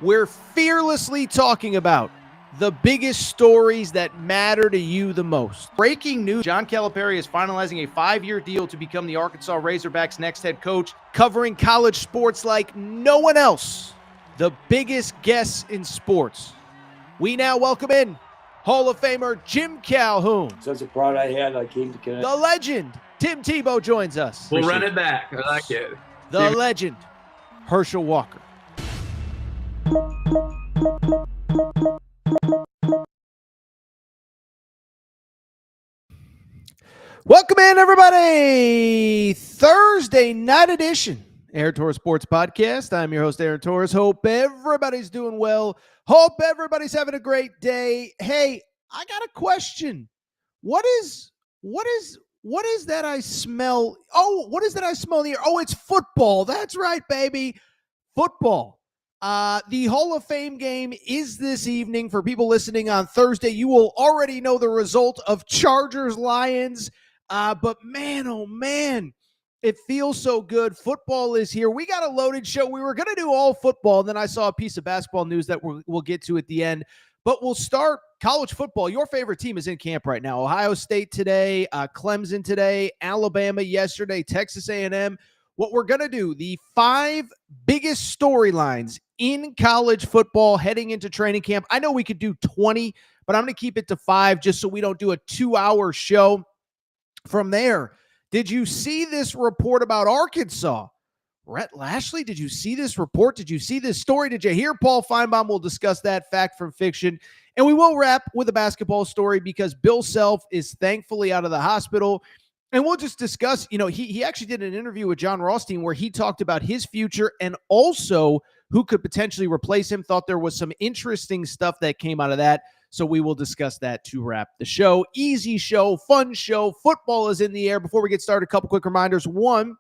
We're fearlessly talking about the biggest stories that matter to you the most. Breaking news, John Calipari is finalizing a 5-year deal to become the Arkansas Razorbacks' next head coach, covering college sports like no one else. The biggest guests in sports. We now welcome in Hall of Famer Jim Calhoun. Such a pride I had, I came to Connecticut. The legend, Tim Tebow, joins us. We'll run it back. I like it. The legend, Herschel Walker. Welcome in, everybody. Thursday night edition, Aaron Torres Sports Podcast. I'm your host, Aaron Torres. Hope everybody's doing well. Hope everybody's having a great day. Hey, I got a question. What is that I smell? Oh, what is that I smell in the air? Oh, it's football. That's right, baby. Football. The Hall of Fame game is this evening. For people listening on Thursday, you will already know the result of Chargers-Lions. But man, oh man, it feels so good. Football is here. We got a loaded show. We were going to do all football, and then I saw a piece of basketball news that we'll get to at the end. But we'll start college football. Your favorite team is in camp right now. Ohio State today, Clemson today, Alabama yesterday, Texas A&M. What we're going to do, the 5 biggest storylines in college football heading into training camp. I know we could do 20, but I'm going to keep it to 5 just so we don't do a 2-hour show. From there, did you see this report about Arkansas? Rhett Lashley, did you see this report? Did you see this story? Did you hear Paul Feinbaum? We'll discuss that fact from fiction. And we will wrap with a basketball story because Bill Self is thankfully out of the hospital. And we'll just discuss, he actually did an interview with John Rothstein where he talked about his future and also who could potentially replace him. Thought there was some interesting stuff that came out of that. So we will discuss that to wrap the show. Easy show, fun show. Football is in the air. Before we get started, a couple quick reminders. One,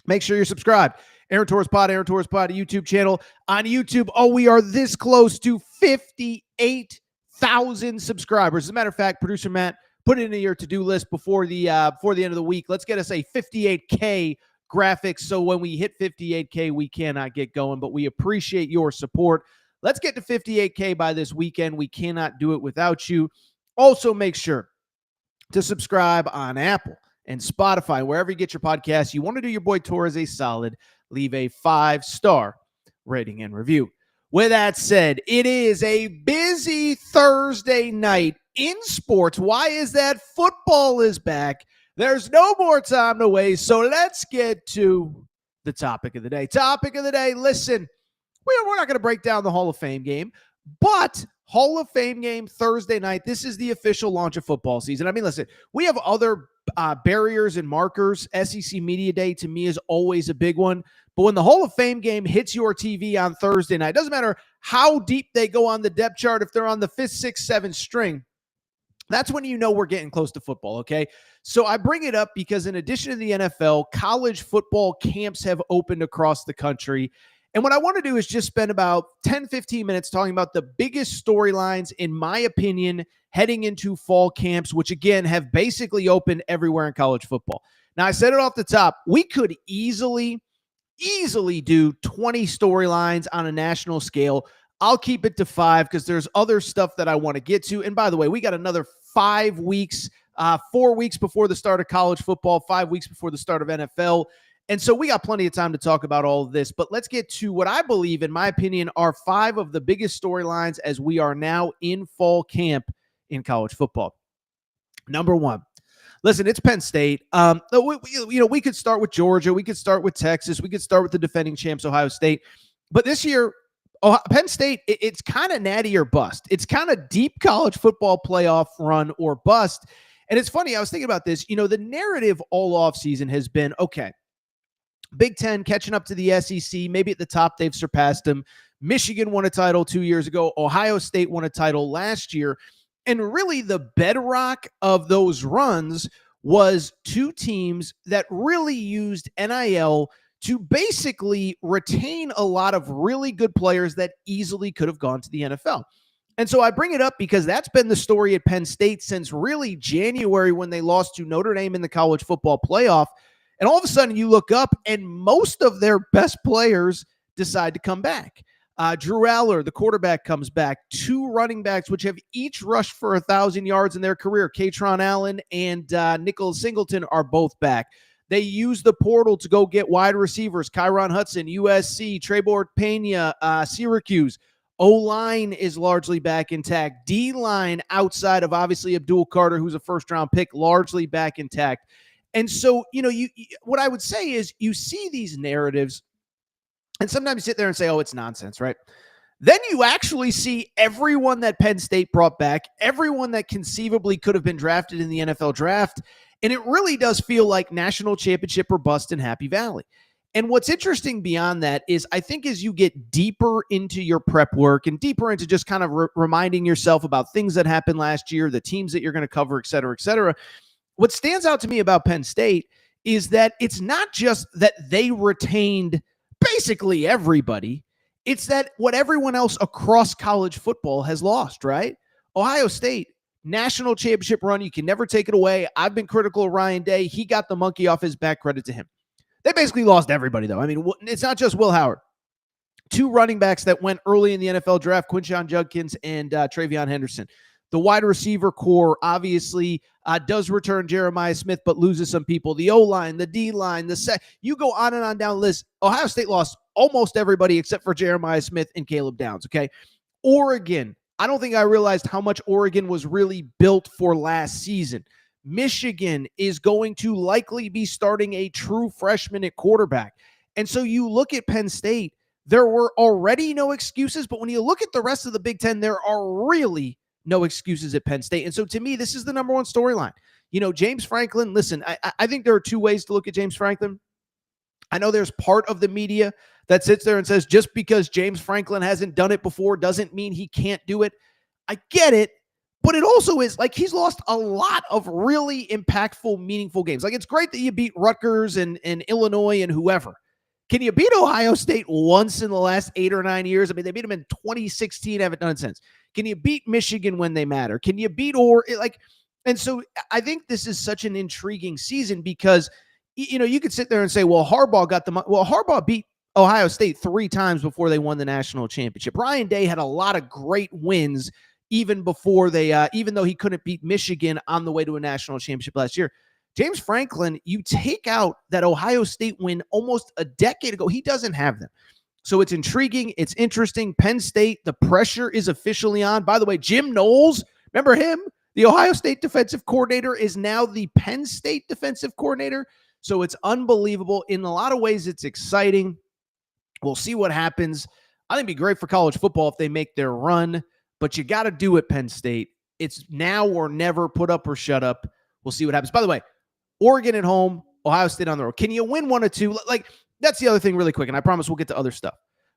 make sure you're subscribed. Aaron Torres Pod, YouTube channel. On YouTube, we are this close to 58,000 subscribers. As a matter of fact, producer Matt put it in your to-do list before the end of the week. Let's get us a 58K graphics. So when we hit 58K, we cannot get going, but we appreciate your support. Let's get to 58K by this weekend. We cannot do it without you. Also, make sure to subscribe on Apple and Spotify, wherever you get your podcasts. You want to do your boy Torres a solid, leave a 5-star rating and review. With that said, it is a busy Thursday night in sports. Why is that? Football is back. There's no more time to waste, so let's get to the topic of the day. Topic of the day, listen. We're not going to break down the Hall of Fame game, but Hall of Fame game Thursday night. This is the official launch of football season. I mean, listen, we have other barriers and markers. SEC Media Day to me is always a big one. But when the Hall of Fame game hits your TV on Thursday night, it doesn't matter how deep they go on the depth chart, if they're on the 5th, 6th, 7th string, that's when you know we're getting close to football, okay? So I bring it up because in addition to the NFL, college football camps have opened across the country. And what I want to do is just spend about 10, 15 minutes talking about the biggest storylines, in my opinion, heading into fall camps, which, again, have basically opened everywhere in college football. Now, I said it off the top. We could easily do 20 storylines on a national scale. I'll keep it to 5 because there's other stuff that I want to get to. And by the way, we got another 5 weeks, 4 weeks before the start of college football, 5 weeks before the start of NFL. And so we got plenty of time to talk about all of this, but let's get to what I believe, in my opinion, are 5 of the biggest storylines as we are now in fall camp in college football. Number 1, listen, it's Penn State. We could start with Georgia. We could start with Texas. We could start with the defending champs, Ohio State. But this year, Penn State, it's kind of natty or bust. It's kind of deep college football playoff run or bust. And it's funny, I was thinking about this. The narrative all offseason has been, okay, Big Ten catching up to the SEC. Maybe at the top, they've surpassed them. Michigan won a title 2 years ago. Ohio State won a title last year. And really the bedrock of those runs was 2 teams that really used NIL to basically retain a lot of really good players that easily could have gone to the NFL. And so I bring it up because that's been the story at Penn State since really January when they lost to Notre Dame in the college football playoff. And all of a sudden you look up and most of their best players decide to come back. Drew Aller, the quarterback, comes back. 2 running backs, which have each rushed for 1,000 yards in their career. Katron Allen and Nicholas Singleton are both back. They use the portal to go get wide receivers. Kyron Hudson, USC, Trebor Pena, Syracuse. O-line is largely back intact. D-line, outside of obviously Abdul Carter, who's a first-round pick, largely back intact. And so, what I would say is you see these narratives, and sometimes you sit there and say, oh, it's nonsense, right? Then you actually see everyone that Penn State brought back, everyone that conceivably could have been drafted in the NFL draft, and it really does feel like national championship or bust in Happy Valley. And what's interesting beyond that is I think as you get deeper into your prep work and deeper into just kind of reminding yourself about things that happened last year, the teams that you're going to cover, et cetera, what stands out to me about Penn State is that it's not just that they retained basically everybody. It's that what everyone else across college football has lost, right? Ohio State, national championship run. You can never take it away. I've been critical of Ryan Day. He got the monkey off his back. Credit to him. They basically lost everybody, though. I mean, it's not just Will Howard. 2 running backs that went early in the NFL draft, Quinshon Judkins and Travion Henderson. The wide receiver core obviously does return Jeremiah Smith, but loses some people. The O-line, the D-line, you go on and on down the list. Ohio State lost almost everybody except for Jeremiah Smith and Caleb Downs, okay? Oregon, I don't think I realized how much Oregon was really built for last season. Michigan is going to likely be starting a true freshman at quarterback. And so you look at Penn State, there were already no excuses, but when you look at the rest of the Big Ten, there are really no excuses at Penn State. And so to me, this is the number one storyline. James Franklin, listen, I think there are 2 ways to look at James Franklin. I know there's part of the media that sits there and says just because James Franklin hasn't done it before doesn't mean he can't do it. I get it. But it also is like he's lost a lot of really impactful, meaningful games. Like, it's great that you beat Rutgers and Illinois and whoever. Can you beat Ohio State once in the last 8 or 9 years? I mean, they beat them in 2016, haven't done it since. Can you beat Michigan when they matter? Can you beat and so I think this is such an intriguing season because, you could sit there and say, well, Harbaugh beat Ohio State 3 times before they won the national championship. Ryan Day had a lot of great wins even before even though he couldn't beat Michigan on the way to a national championship last year. James Franklin, you take out that Ohio State win almost a decade ago, he doesn't have them. So it's intriguing. It's interesting. Penn State, the pressure is officially on. By the way, Jim Knowles, remember him? The Ohio State defensive coordinator is now the Penn State defensive coordinator. So it's unbelievable. In a lot of ways, it's exciting. We'll see what happens. I think it'd be great for college football if they make their run. But you got to do it, Penn State. It's now or never. Put up or shut up. We'll see what happens. By the way, Oregon at home, Ohio State on the road. Can you win 1 or 2? Like, that's the other thing really quick, and I promise we'll get to other stuff.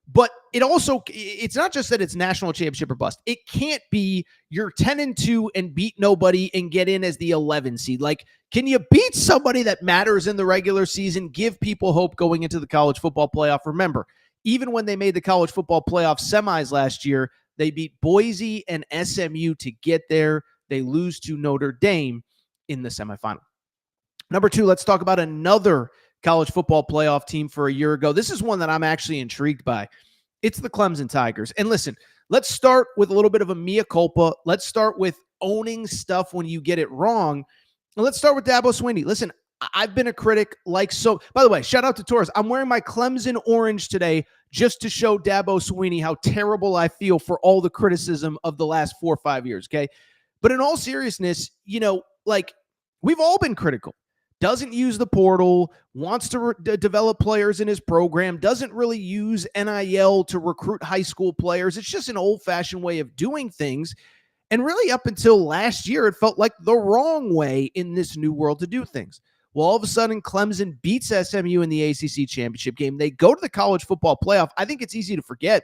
But it's not just that it's national championship or bust. It can't be you're 10-2 and beat nobody and get in as the 11 seed. Like, can you beat somebody that matters in the regular season? Give people hope going into the college football playoff. Remember, even when they made the college football playoff semis last year, they beat Boise and SMU to get there. They lose to Notre Dame in the semifinal. Number 2, let's talk about another college football playoff team for a year ago. This is one that I'm actually intrigued by. It's the Clemson Tigers. And listen, let's start with a little bit of a mea culpa. Let's start with owning stuff when you get it wrong. And let's start with Dabo Swinney. Listen, I've been a critic by the way, shout out to Torres. I'm wearing my Clemson orange today just to show Dabo Swinney how terrible I feel for all the criticism of the last 4 or 5 years, okay? But in all seriousness, we've all been critical. Doesn't use the portal, wants to develop players in his program, doesn't really use NIL to recruit high school players. It's just an old-fashioned way of doing things. And really up until last year, it felt like the wrong way in this new world to do things. Well, all of a sudden, Clemson beats SMU in the ACC championship game. They go to the college football playoff. I think it's easy to forget.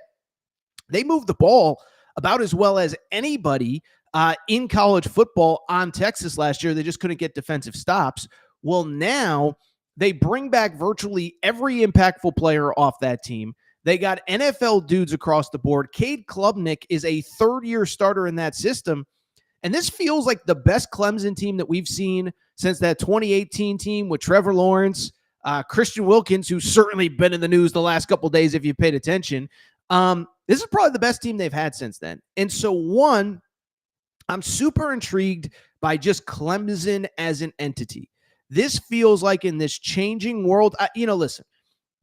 They moved the ball about as well as anybody in college football on Texas last year. They just couldn't get defensive stops. Well, now they bring back virtually every impactful player off that team. They got NFL dudes across the board. Cade Klubnik is a third-year starter in that system. And this feels like the best Clemson team that we've seen since that 2018 team with Trevor Lawrence, Christian Wilkins, who's certainly been in the news the last couple of days if you paid attention. this is probably the best team they've had since then. And so, one, I'm super intrigued by just Clemson as an entity. This feels like in this changing world, listen,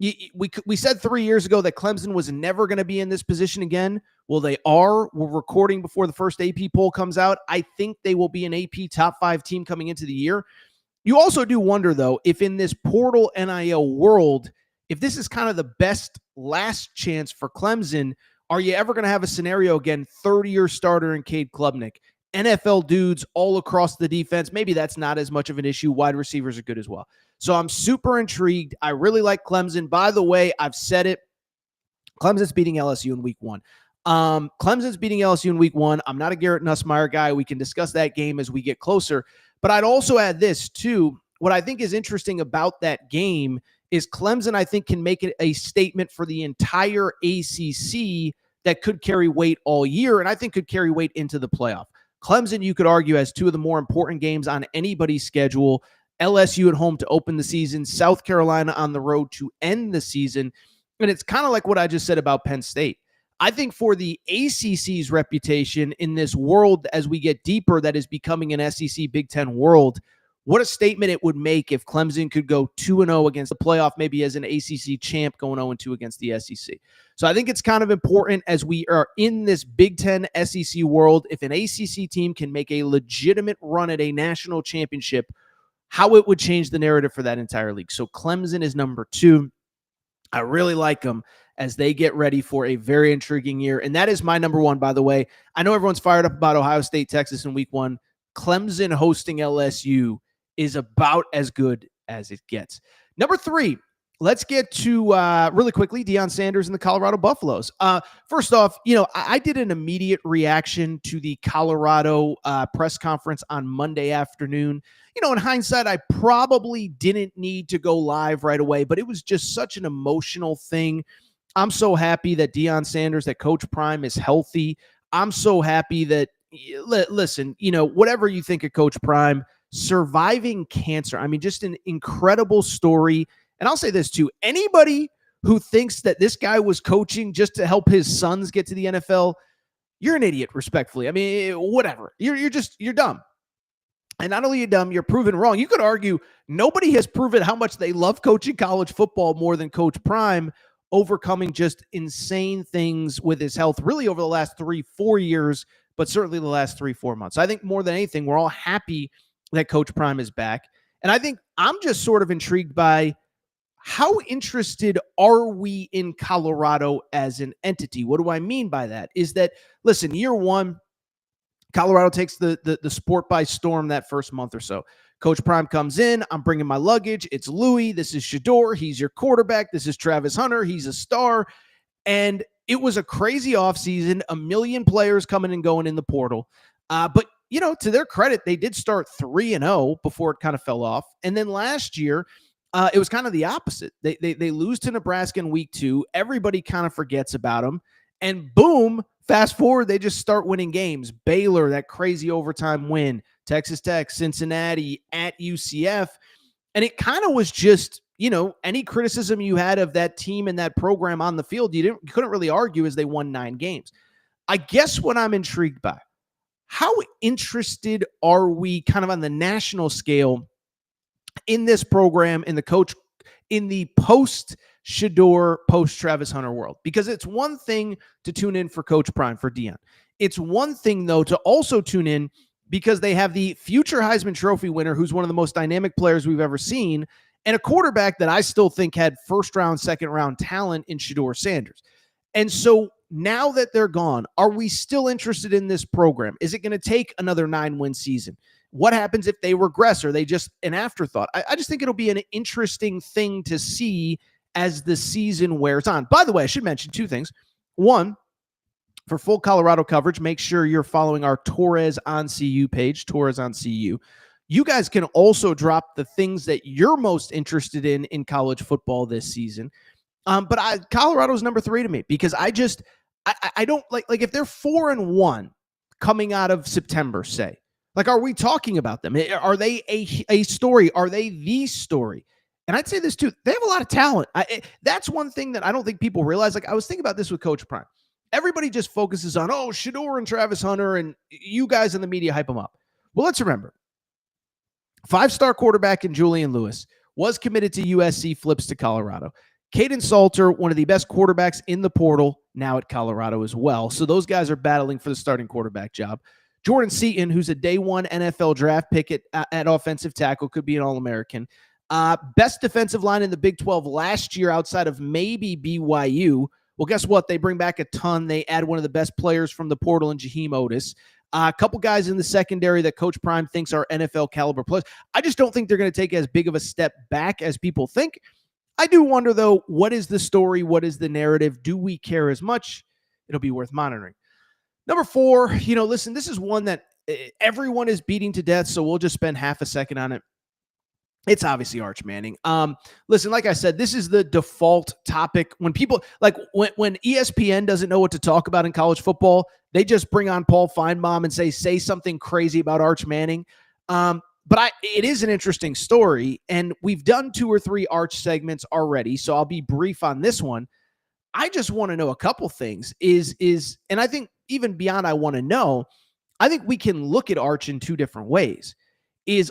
we said 3 years ago that Clemson was never going to be in this position again. Well, they are. We're recording before the first AP poll comes out. I think they will be an AP top 5 team coming into the year. You also do wonder, though, if in this portal NIL world, if this is kind of the best last chance for Clemson, are you ever going to have a scenario again, 30-year starter in Cade Klubnik, NFL dudes all across the defense? Maybe that's not as much of an issue. Wide receivers are good as well. So I'm super intrigued. I really like Clemson. By the way, I've said it. Clemson's beating LSU in week 1. Clemson's beating LSU in week 1. I'm not a Garrett Nussmeier guy. We can discuss that game as we get closer. But I'd also add this, too. What I think is interesting about that game is Clemson, I think, can make it a statement for the entire ACC that could carry weight all year, and I think could carry weight into the playoff. Clemson, you could argue, has 2 of the more important games on anybody's schedule. LSU at home to open the season, South Carolina on the road to end the season. And it's kind of like what I just said about Penn State. I think for the ACC's reputation in this world as we get deeper that is becoming an SEC Big Ten world, what a statement it would make if Clemson could go 2-0 against the playoff, maybe as an ACC champ going 0-2 against the SEC. So I think it's kind of important as we are in this Big Ten SEC world, if an ACC team can make a legitimate run at a national championship, how it would change the narrative for that entire league. So Clemson is number 2. I really like them as they get ready for a very intriguing year. And that is my number 1, by the way. I know everyone's fired up about Ohio State, Texas in week 1. Clemson hosting LSU is about as good as it gets. Number 3, let's get to really quickly Deion Sanders and the Colorado Buffaloes. First off, I did an immediate reaction to the Colorado press conference on Monday afternoon. In hindsight, I probably didn't need to go live right away, but it was just such an emotional thing. I'm so happy that Deion Sanders, that Coach Prime is healthy. I'm so happy that, listen, whatever you think of Coach Prime, surviving cancer, I mean, just an incredible story. And I'll say this too, anybody who thinks that this guy was coaching just to help his sons get to the NFL, you're an idiot, respectfully. I mean, whatever. You're dumb. And not only are you dumb, you're proven wrong. You could argue nobody has proven how much they love coaching college football more than Coach Prime, overcoming just insane things with his health, really over the last 3-4 years, but certainly the last 3-4 months. I think more than anything, we're all happy that Coach Prime is back. And I think I'm just sort of intrigued by how interested are we in Colorado as an entity? What do I mean by that? Is that, listen, year 1, Colorado takes the sport by storm that first month or so. Coach Prime comes in. I'm bringing my luggage. It's Louis. This is Shador. He's your quarterback. This is Travis Hunter. He's a star. And it was a crazy offseason, a million players coming and going in the portal. But, to their credit, they did start 3-0 before it kind of fell off. And then last year, it was kind of the opposite. They lose to Nebraska in week 2. Everybody kind of forgets about them. And boom, fast forward, they just start winning games. Baylor, that crazy overtime win. Texas Tech, Cincinnati, at UCF. And it kind of was just, any criticism you had of that team and that program on the field, you couldn't really argue as they won 9 games. I guess what I'm intrigued by, how interested are we kind of on the national scale in this program, in the coach, in the post-Shador, post-Travis Hunter world? Because it's one thing to tune in for Coach Prime, for Deion. It's one thing, though, to also tune in because they have the future Heisman Trophy winner, who's one of the most dynamic players we've ever seen, and a quarterback that I still think had first-round, second-round talent in Shador Sanders. And so now that they're gone, are we still interested in this program? Is it going to take another 9-win season? What happens if they regress? Are they just an afterthought? I just think it'll be an interesting thing to see as the season wears on. By the way, I should mention 2 things. One, for full Colorado coverage, make sure you're following our Torres on CU page, Torres on CU. You guys can also drop the things that you're most interested in college football this season. But Colorado's number 3 to me because I don't like if they're 4-1 coming out of September, say, are we talking about them? Are they a story? Are they the story? And I'd say this too. They have a lot of talent. That's one thing that I don't think people realize. I was thinking about this with Coach Prime. everybody just focuses on, oh, Shador and Travis Hunter, and you guys in the media hype them up. Well, let's remember, 5-star quarterback in Julian Lewis was committed to USC, flips to Colorado. Caden Salter, one of the best quarterbacks in the portal, now at Colorado as well. So those guys are battling for the starting quarterback job. Jordan Seaton, who's a day one NFL draft pick at offensive tackle, could be an All-American. Best defensive line in the Big 12 last year outside of maybe BYU. Well, guess what? They bring back a ton. They add one of the best players from the portal in Jaheim Otis. A couple guys in the secondary that Coach Prime thinks are NFL caliber players. I just don't think they're going to take as big of a step back as people think. I do wonder, though, what is the story? What is the narrative? Do we care as much? It'll be worth monitoring. Number 4, listen, this is one that everyone is beating to death, so we'll just spend half a second on it. It's obviously Arch Manning. Listen, like I said, this is the default topic. When people, when ESPN doesn't know what to talk about in college football, they just bring on Paul Feinbaum and say something crazy about Arch Manning. But it is an interesting story, and we've done 2 or 3 Arch segments already, so I'll be brief on this one. I just want to know a couple things. And I think even beyond I want to know, I think we can look at Arch in 2 different ways.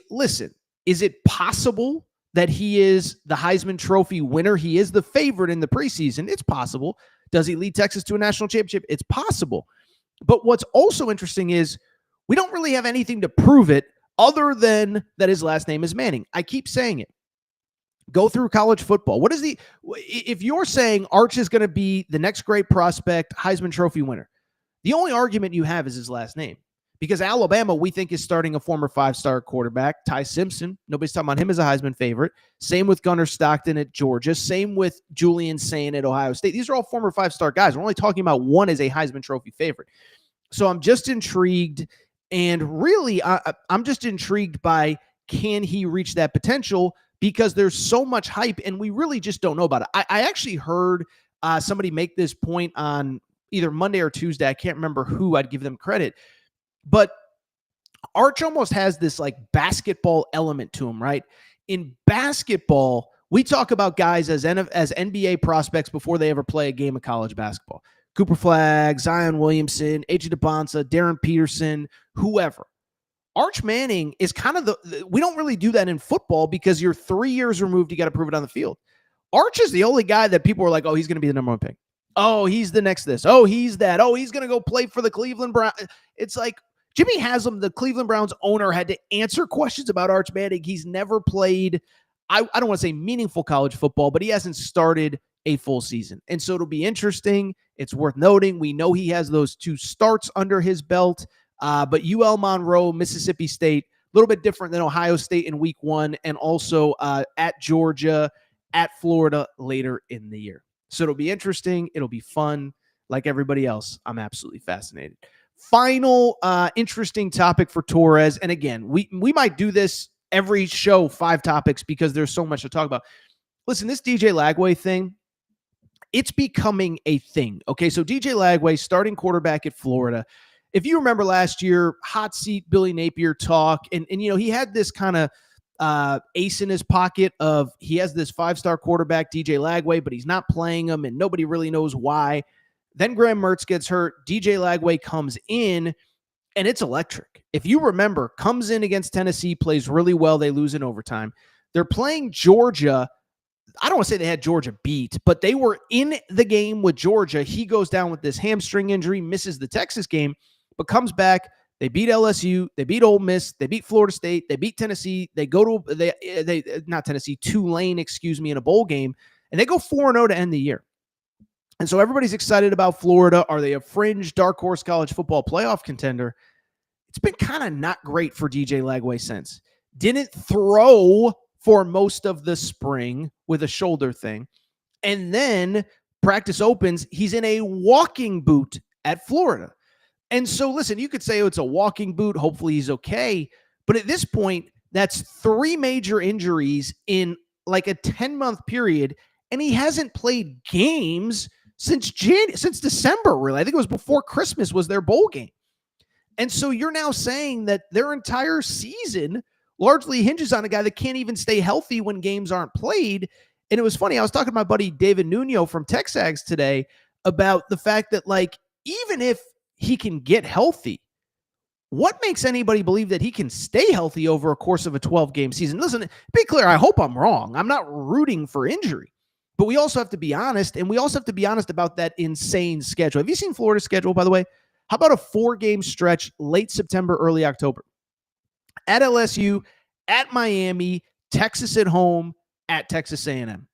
Listen, is it possible that he is the Heisman Trophy winner? He is the favorite in the preseason. It's possible. Does he lead Texas to a national championship? It's possible. But what's also interesting is we don't really have anything to prove it other than that his last name is Manning. I keep saying it. Go through college football. If you're saying Arch is going to be the next great prospect, Heisman Trophy winner, the only argument you have is his last name. Because Alabama, we think, is starting a former 5-star quarterback, Ty Simpson. Nobody's talking about him as a Heisman favorite. Same with Gunnar Stockton at Georgia. Same with Julian Sayin at Ohio State. These are all former 5-star guys. We're only talking about one as a Heisman Trophy favorite. So I'm just intrigued. And really, I'm just intrigued by, can he reach that potential? Because there's so much hype, and we really just don't know about it. I actually heard somebody make this point on either Monday or Tuesday. I can't remember who. I'd give them credit. But Arch almost has this basketball element to him, right? In basketball, we talk about guys as NBA prospects before they ever play a game of college basketball. Cooper Flagg, Zion Williamson, A.J. DeBonsa, Darren Peterson, whoever. Arch Manning is kind of we don't really do that in football because you're 3 years removed. You got to prove it on the field. Arch is the only guy that people are like, oh, he's going to be the number 1 pick. Oh, he's the next this. Oh, he's that. Oh, he's going to go play for the Cleveland Browns. It's like Jimmy Haslam, the Cleveland Browns owner, had to answer questions about Arch Manning. He's never played, I don't want to say meaningful college football, but he hasn't started a full season. And so it'll be interesting. It's worth noting. We know he has those 2 starts under his belt. But UL Monroe, Mississippi State, a little bit different than Ohio State in week 1, and also at Georgia, at Florida later in the year. So it'll be interesting. It'll be fun. Like everybody else, I'm absolutely fascinated. Final interesting topic for Torres. And again, we might do this every show, 5 topics, because there's so much to talk about. Listen, this DJ Lagway thing, it's becoming a thing. Okay, so DJ Lagway, starting quarterback at Florida. If you remember last year, hot seat Billy Napier talk, and he had this kind of ace in his pocket of he has this 5-star quarterback, DJ Lagway, but he's not playing him, and nobody really knows why. Then Graham Mertz gets hurt. DJ Lagway comes in, and it's electric. If you remember, comes in against Tennessee, plays really well. They lose in overtime. They're playing Georgia. I don't want to say they had Georgia beat, but they were in the game with Georgia. He goes down with this hamstring injury, misses the Texas game, but comes back. They beat LSU. They beat Ole Miss. They beat Florida State. They beat Tennessee. They go to not Tennessee, Tulane, in a bowl game, and they go 4-0 to end the year. And so everybody's excited about Florida. Are they a fringe dark horse college football playoff contender? It's been kind of not great for DJ Lagway since. Didn't throw for most of the spring with a shoulder thing. And then practice opens. He's in a walking boot at Florida. And so, listen, you could say, oh, it's a walking boot. Hopefully he's okay. But at this point, that's 3 major injuries in like a 10-month period. And he hasn't played games since December, really. I think it was before Christmas was their bowl game. And so you're now saying that their entire season largely hinges on a guy that can't even stay healthy when games aren't played. And it was funny. I was talking to my buddy David Nuno from Texags today about the fact that, like, even if he can get healthy, what makes anybody believe that he can stay healthy over a course of a 12-game season? Listen, be clear, I hope I'm wrong. I'm not rooting for injury. But we also have to be honest, and we also have to be honest about that insane schedule. Have you seen Florida's schedule, by the way? How about a 4-game stretch late September, early October? At LSU, at Miami, Texas at home, at Texas A&M.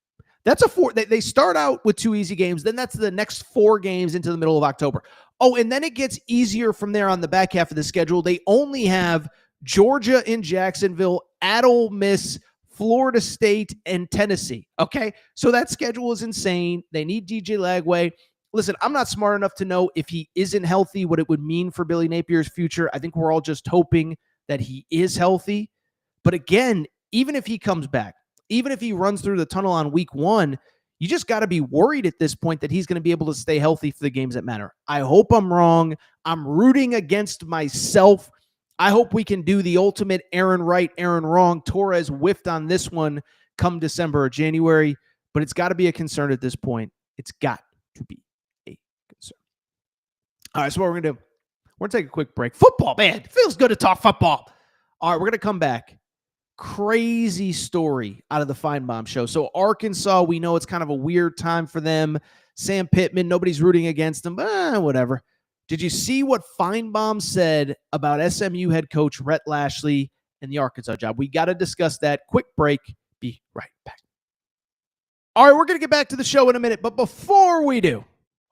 That's a 4. They start out with 2 easy games. Then that's the next 4 games into the middle of October. Oh, and then it gets easier from there on the back half of the schedule. They only have Georgia in Jacksonville, at Ole Miss, Florida State, and Tennessee. Okay, so that schedule is insane. They need DJ Lagway. Listen, I'm not smart enough to know if he isn't healthy, what it would mean for Billy Napier's future. I think we're all just hoping that he is healthy. But again, even if he comes back, even if he runs through the tunnel on week 1, you just got to be worried at this point that he's going to be able to stay healthy for the games that matter. I hope I'm wrong. I'm rooting against myself. I hope we can do the ultimate Aaron right, Aaron wrong. Torres whiffed on this one come December or January, but it's got to be a concern at this point. It's got to be a concern. All right, so what we're going to do, we're going to take a quick break. Football, man, it feels good to talk football. All right, we're going to come back. Crazy story out of the Feinbaum show. So Arkansas, we know it's kind of a weird time for them. Sam Pittman, nobody's rooting against them, but whatever. Did you see what Feinbaum said about SMU head coach Rhett Lashley and the Arkansas job? We got to discuss that. Quick break. Be right back. All right, we're going to get back to the show in a minute, but before we do,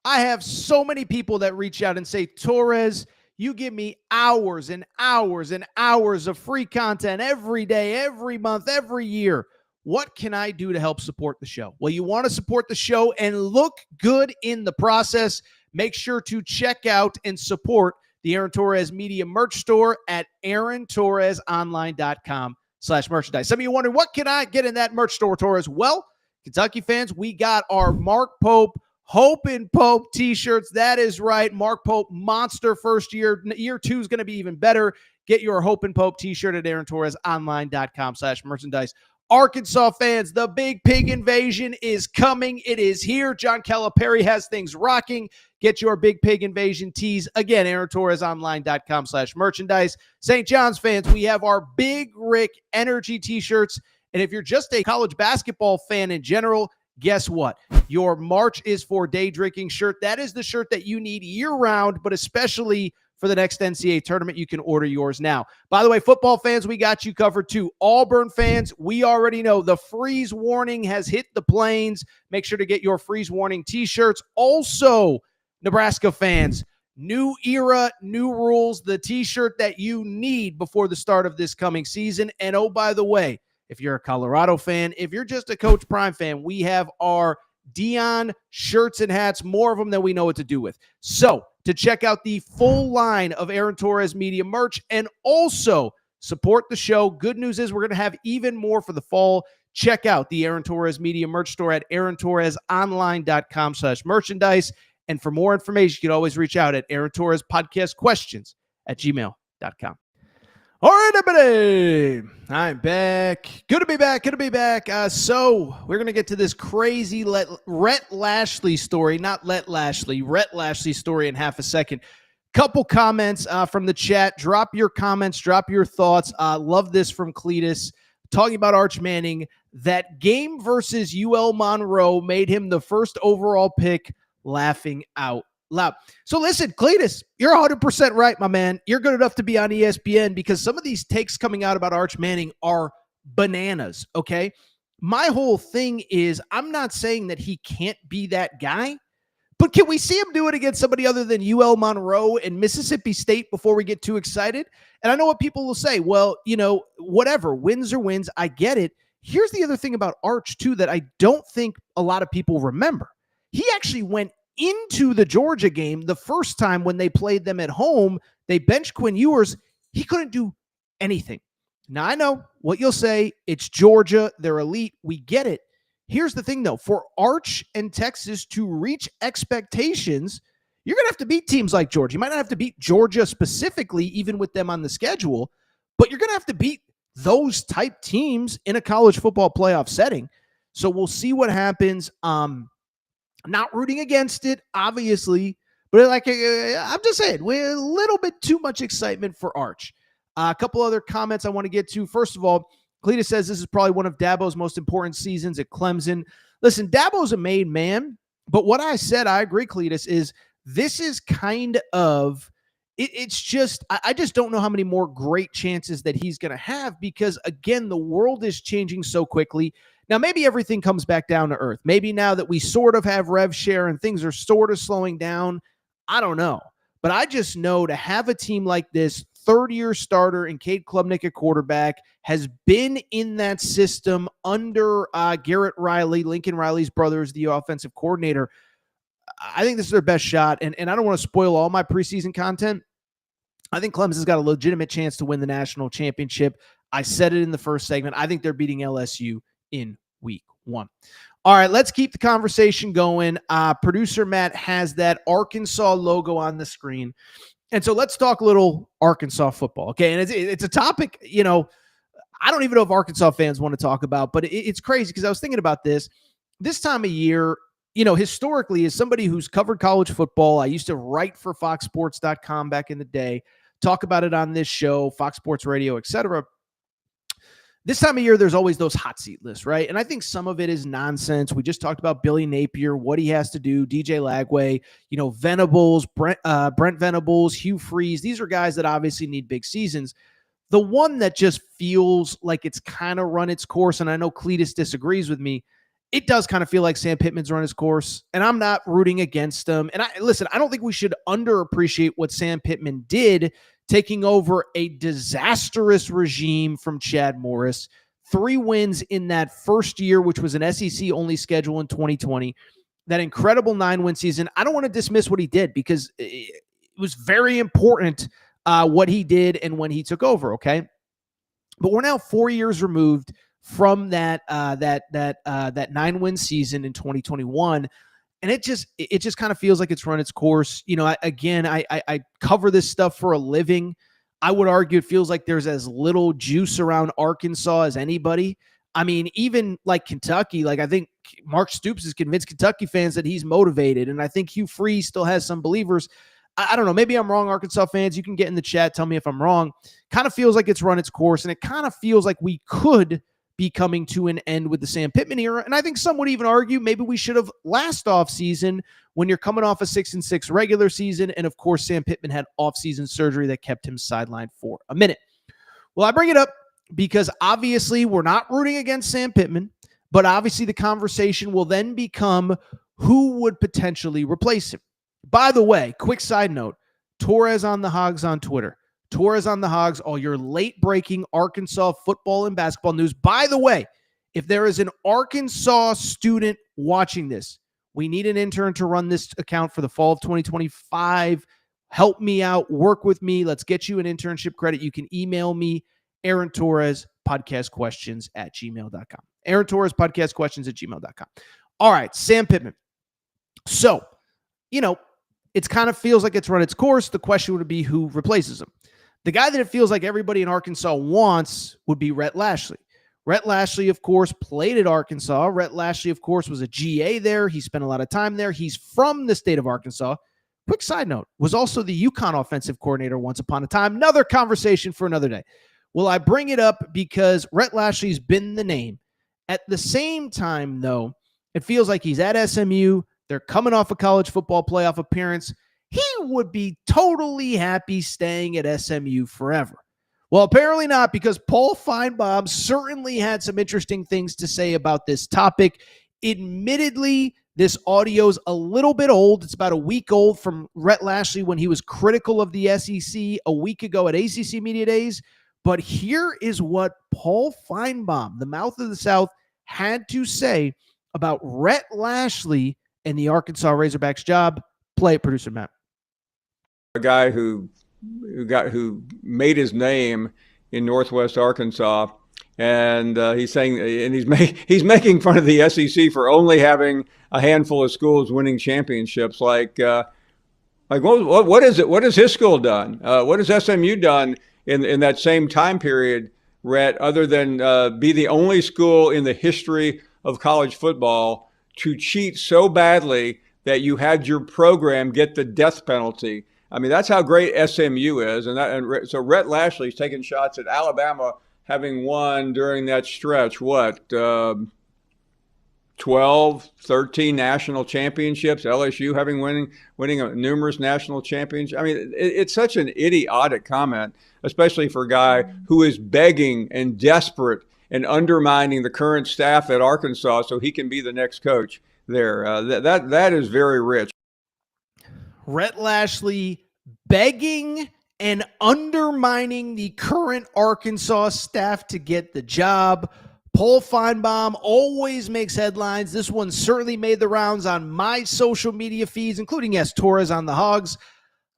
I have so many people that reach out and say, Torres, you give me hours and hours and hours of free content every day, every month, every year. What can I do to help support the show? Well, you want to support the show and look good in the process. Make sure to check out and support the Aaron Torres Media merch store at aarontorresonline.com/merchandise. Some of you wondering, what can I get in that merch store, Torres? Well, Kentucky fans, we got our Mark Pope Hope and Pope t-shirts. That is right. Mark Pope, monster first year. Year 2 is going to be even better. Get your Hope and Pope t-shirt at aarontorresonline.com/merchandise. Arkansas fans, the Big Pig Invasion is coming. It is here. John Calipari has things rocking. Get your Big Pig Invasion tees. Again, aarontorresonline.com/merchandise. St. John's fans, we have our Big Rick Energy t-shirts. And if you're just a college basketball fan in general, guess what? Your March is for Day Drinking shirt. That is the shirt that you need year-round, but especially for the next NCAA tournament. You can order yours now. By the way, football fans, we got you covered too. Auburn fans, we already know the freeze warning has hit the plains. Make sure to get your freeze warning t-shirts. Also, Nebraska fans, new era, new rules, the t-shirt that you need before the start of this coming season. And oh, by the way, if you're a Colorado fan, if you're just a Coach Prime fan, we have our Deion shirts and hats, more of them than we know what to do with. So to check out the full line of Aaron Torres Media merch and also support the show, good news is we're going to have even more for the fall. Check out the Aaron Torres Media merch store at aarontorresonline.com/merchandise. And for more information, you can always reach out at Aaron Torres Podcast Questions at gmail.com. All right, everybody. I'm back. Good to be back. So we're going to get to this crazy Rhett Lashley story. Not Let Lashley. Rhett Lashley story in half a second. Couple comments from the chat. Drop your comments. Drop your thoughts. Love this from Cletus. Talking about Arch Manning. That game versus UL Monroe made him the first overall pick. Laughing out loud. So listen, Cletus, you're 100% right, my man. You're good enough to be on ESPN because some of these takes coming out about Arch Manning are bananas, okay? My whole thing is I'm not saying that he can't be that guy, but can we see him do it against somebody other than UL Monroe and Mississippi State before we get too excited? And I know what people will say. Well, you know, whatever. Wins are wins. I get it. Here's the other thing about Arch, too, that I don't think a lot of people remember. He actually went into the Georgia game the first time when they played them at home. They benched Quinn Ewers. He couldn't do anything. Now, I know what you'll say. It's Georgia. They're elite. We get it. Here's the thing, though. For Arch and Texas to reach expectations, you're going to have to beat teams like Georgia. You might not have to beat Georgia specifically, even with them on the schedule, but you're going to have to beat those type teams in a college football playoff setting. So we'll see what happens. Not rooting against it, obviously, But I'm just saying, we're a little bit too much excitement for Arch. A couple other comments I want to get to. First of all, Cletus says this is probably one of Dabo's most important seasons at Clemson. Listen, Dabo's a made man, but what I said, I agree, Cletus, is this is kind of, it's just, I just don't know how many more great chances that he's going to have because, again, the world is changing so quickly. Now, maybe everything comes back down to earth. Maybe now that we sort of have rev share and things are sort of slowing down, I don't know. But I just know to have a team like this, third-year starter and Cade Klubnik at quarterback, has been in that system under Garrett Riley, Lincoln Riley's brother, is the offensive coordinator. I think this is their best shot, and I don't want to spoil all my preseason content. I think Clemson's got a legitimate chance to win the national championship. I said it in the first segment. I think they're beating LSU in week 1. All right, let's keep the conversation going. Producer Matt has that Arkansas logo on the screen. And so let's talk a little Arkansas football, okay? And it's a topic, I don't even know if Arkansas fans want to talk about, but it's crazy because I was thinking about this time of year, historically, as somebody who's covered college football, I used to write for foxsports.com back in the day, talk about it on this show, Fox Sports Radio, etc. This time of year, there's always those hot seat lists, right? And I think some of it is nonsense. We just talked about Billy Napier, what he has to do, DJ Lagway, Venables, Brent Venables, Hugh Freeze. These are guys that obviously need big seasons. The one that just feels like it's kind of run its course, and I know Cletus disagrees with me, it does kind of feel like Sam Pittman's run his course, and I'm not rooting against him. And I don't think we should underappreciate what Sam Pittman did, taking over a disastrous regime from Chad Morris. 3 wins in that first year, which was an SEC-only schedule in 2020. That incredible 9-win season. I don't want to dismiss what he did because it was very important what he did and when he took over, okay? But we're now 4 years removed from that 9-win season in 2021. And it just kind of feels like it's run its course. I cover this stuff for a living. I would argue it feels like there's as little juice around Arkansas as anybody. I mean, even like Kentucky, I think Mark Stoops has convinced Kentucky fans that he's motivated. And I think Hugh Freeze still has some believers. I don't know. Maybe I'm wrong, Arkansas fans. You can get in the chat. Tell me if I'm wrong. Kind of feels like it's run its course. And it kind of feels like we could be coming to an end with the Sam Pittman era. And I think some would even argue maybe we should have last offseason when you're coming off a 6-6 regular season. And of course, Sam Pittman had offseason surgery that kept him sidelined for a minute. Well, I bring it up because obviously we're not rooting against Sam Pittman, but obviously the conversation will then become who would potentially replace him. By the way, quick side note, Torres on the Hogs on Twitter. Torres on the Hogs, all your late-breaking Arkansas football and basketball news. By the way, if there is an Arkansas student watching this, we need an intern to run this account for the fall of 2025. Help me out. Work with me. Let's get you an internship credit. You can email me, Aaron Torres, podcastquestions@gmail.com. Aaron Torres, podcastquestions@gmail.com. All right, Sam Pittman. So, it kind of feels like it's run its course. The question would be who replaces him. The guy that it feels like everybody in Arkansas wants would be Rhett Lashley. Rhett Lashley, of course, played at Arkansas. Rhett Lashley, of course, was a GA there. He spent a lot of time there. He's from the state of Arkansas. Quick side note, was also the UConn offensive coordinator once upon a time. Another conversation for another day. Well, I bring it up because Rhett Lashley's been the name. At the same time, though, it feels like he's at SMU. They're coming off a college football playoff appearance. He would be totally happy staying at SMU forever. Well, apparently not, because Paul Feinbaum certainly had some interesting things to say about this topic. Admittedly, this audio's a little bit old. It's about a week old from Rhett Lashley when he was critical of the SEC a week ago at ACC Media Days. But here is what Paul Feinbaum, the mouth of the South, had to say about Rhett Lashley and the Arkansas Razorbacks job. Play it, producer Matt. A guy who made his name in Northwest Arkansas, and he's saying, and he's making fun of the SEC for only having a handful of schools winning championships. What is it? What has his school done? What has SMU done in that same time period, Rhett, other than be the only school in the history of college football to cheat so badly that you had your program get the death penalty. I mean, that's how great SMU is. So Rhett Lashley's taking shots at Alabama having won during that stretch, 12, 13 national championships, LSU winning numerous national championships. I mean, it's such an idiotic comment, especially for a guy who is begging and desperate and undermining the current staff at Arkansas so he can be the next coach there. That is very rich. Rhett Lashley begging and undermining the current Arkansas staff to get the job. Paul Feinbaum always makes headlines. This one certainly made the rounds on my social media feeds, including, yes, Torres on the Hogs.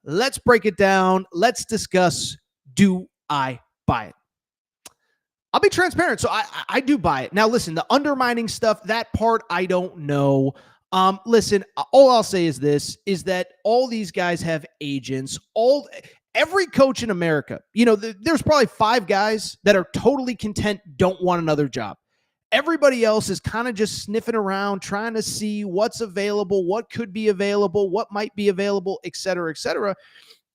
Let's break it down. Let's discuss, do I buy it? I'll be transparent. So I do buy it. Now, listen, the undermining stuff, that part, I don't know. Listen, all I'll say is this, is that all these guys have agents. Every coach in America, there's probably 5 guys that are totally content, don't want another job. Everybody else is kind of just sniffing around, trying to see what's available, what could be available, what might be available, et cetera, et cetera.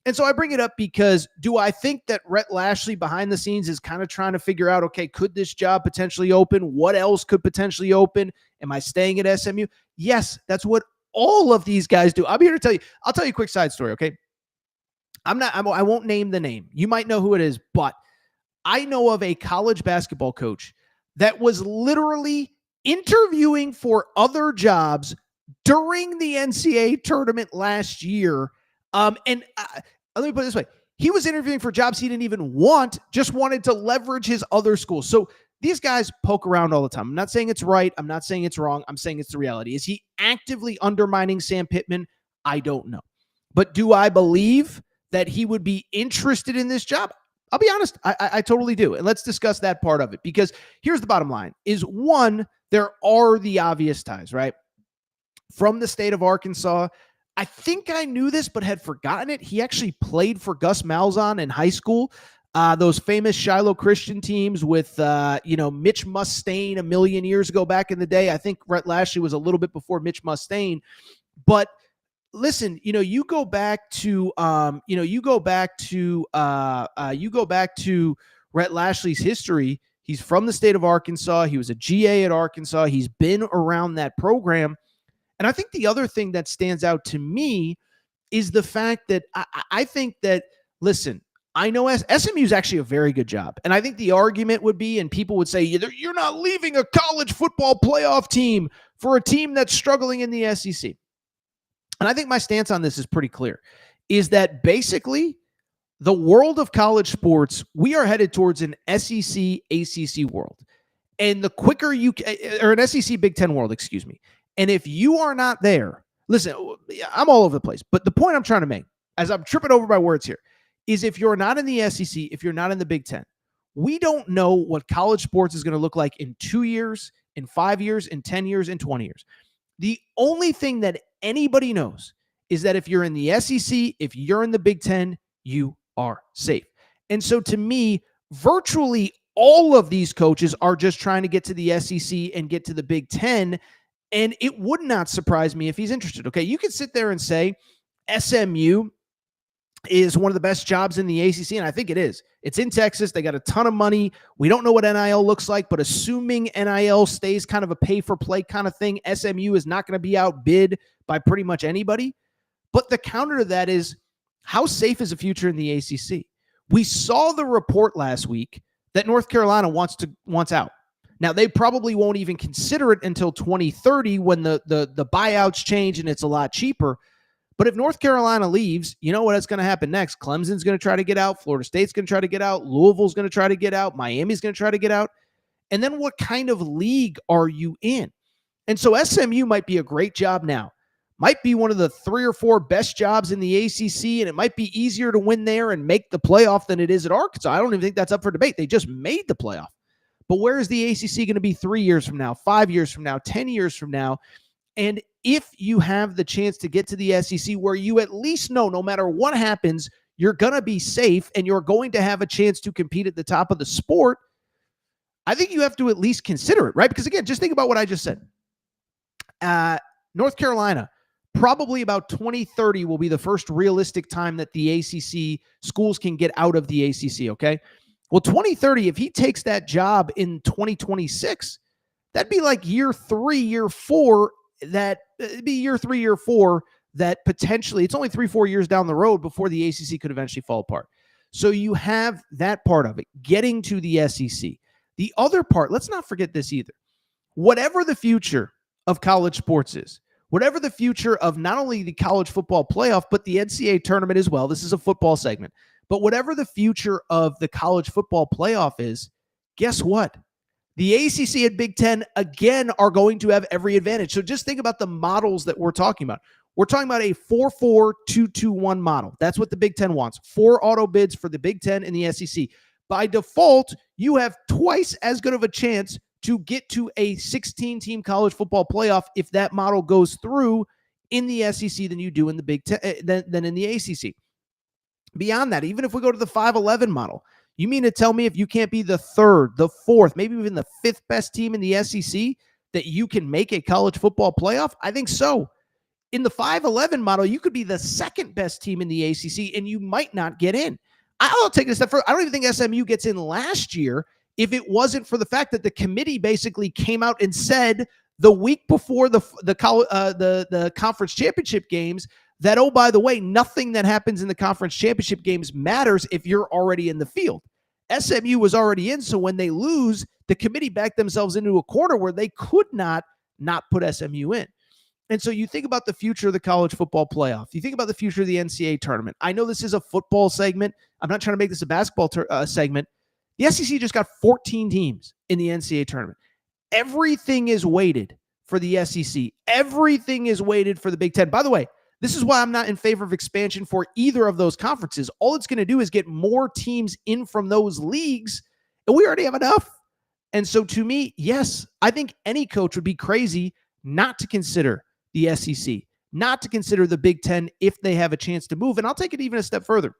And so I bring it up because do I think that Rhett Lashley behind the scenes is kind of trying to figure out, okay, could this job potentially open? What else could potentially open? Am I staying at SMU? Yes, that's what all of these guys do. I'm here to tell you. I'll tell you a quick side story, okay? I won't name the name. You might know who it is, but I know of a college basketball coach that was literally interviewing for other jobs during the NCAA tournament last year. Let me put it this way. He was interviewing for jobs he didn't even want, just wanted to leverage his other schools. So these guys poke around all the time. I'm not saying it's right. I'm not saying it's wrong. I'm saying it's the reality. Is he actively undermining Sam Pittman? I don't know. But do I believe that he would be interested in this job? I'll be honest, I totally do. And let's discuss that part of it, because here's the bottom line is, one, there are the obvious ties, right? From the state of Arkansas. I think I knew this, but had forgotten it. He actually played for Gus Malzahn in high school. Those famous Shiloh Christian teams with, Mitch Mustaine a million years ago back in the day. I think Rhett Lashley was a little bit before Mitch Mustaine, but listen, you go back to Rhett Lashley's history. He's from the state of Arkansas. He was a GA at Arkansas. He's been around that program. And I think the other thing that stands out to me is the fact that I think that, listen, I know SMU is actually a very good job. And I think the argument would be, and people would say, you're not leaving a college football playoff team for a team that's struggling in the SEC. And I think my stance on this is pretty clear, is that basically the world of college sports, we are headed towards an SEC, ACC world. And the quicker or an SEC Big Ten world, excuse me. And if you are not there, listen, I'm all over the place, but the point I'm trying to make, as I'm tripping over my words here, is if you're not in the SEC, if you're not in the Big Ten, we don't know what college sports is going to look like in 2 years, in 5 years, in 10 years, in 20 years. The only thing that anybody knows is that if you're in the SEC, if you're in the Big Ten, you are safe. And so to me, virtually all of these coaches are just trying to get to the SEC and get to the Big Ten. And it would not surprise me if he's interested. Okay, you could sit there and say SMU is one of the best jobs in the ACC, and I think it is. It's in Texas. They got a ton of money. We don't know what NIL looks like, but assuming NIL stays kind of a pay-for-play kind of thing, SMU is not going to be outbid by pretty much anybody. But the counter to that is, how safe is a future in the ACC? We saw the report last week that North Carolina wants out. Now, they probably won't even consider it until 2030 when the buyouts change and it's a lot cheaper. But if North Carolina leaves, you know what's going to happen next? Clemson's going to try to get out. Florida State's going to try to get out. Louisville's going to try to get out. Miami's going to try to get out. And then what kind of league are you in? And so SMU might be a great job now. Might be one of the 3 or 4 best jobs in the ACC, and it might be easier to win there and make the playoff than it is at Arkansas. I don't even think that's up for debate. They just made the playoff. But where is the ACC going to be 3 years from now, 5 years from now, 10 years from now? And if you have the chance to get to the SEC where you at least know no matter what happens, you're going to be safe and you're going to have a chance to compete at the top of the sport, I think you have to at least consider it, right? Because again, just think about what I just said. North Carolina, Probably about 2030 will be the first realistic time that the ACC schools can get out of the ACC, okay? Well, 2030, if he takes that job in 2026, that'd be like year 3, year 4, it'd be year 3, year 4 that potentially, it's only 3-4 years down the road before the ACC could eventually fall apart. So you have that part of it, getting to the SEC. The other part, let's not forget this either. Whatever the future of college sports is, whatever the future of not only the college football playoff, but the NCAA tournament as well, this is a football segment, but whatever the future of the college football playoff is, guess what? The ACC and Big Ten, again, are going to have every advantage. So just think about the models that we're talking about. We're talking about a 4-4-2-2-1 model. That's what the Big Ten wants. 4 auto bids for the Big Ten and the SEC. By default, you have twice as good of a chance to get to a 16-team college football playoff if that model goes through in the SEC than you do in the Big Ten, than in the ACC. Beyond that, even if we go to the 5-11 model, you mean to tell me if you can't be the 3rd, the 4th, maybe even the 5th best team in the SEC that you can make a college football playoff? I think so. In the 5-11 model, you could be the 2nd best team in the ACC and you might not get in. I'll take it a step further. I don't even think SMU gets in last year if it wasn't for the fact that the committee basically came out and said the week before the conference championship games that, oh, by the way, nothing that happens in the conference championship games matters if you're already in the field. SMU was already in, so when they lose, the committee backed themselves into a corner where they could not put SMU in. And so you think about the future of the college football playoff. You think about the future of the NCAA tournament. I know this is a football segment. I'm not trying to make this a basketball segment. The SEC just got 14 teams in the NCAA tournament. Everything is weighted for the SEC. Everything is weighted for the Big Ten. By the way, this is why I'm not in favor of expansion for either of those conferences. All it's going to do is get more teams in from those leagues, and we already have enough. And so to me, yes, I think any coach would be crazy not to consider the SEC, not to consider the Big Ten if they have a chance to move. And I'll take it even a step further.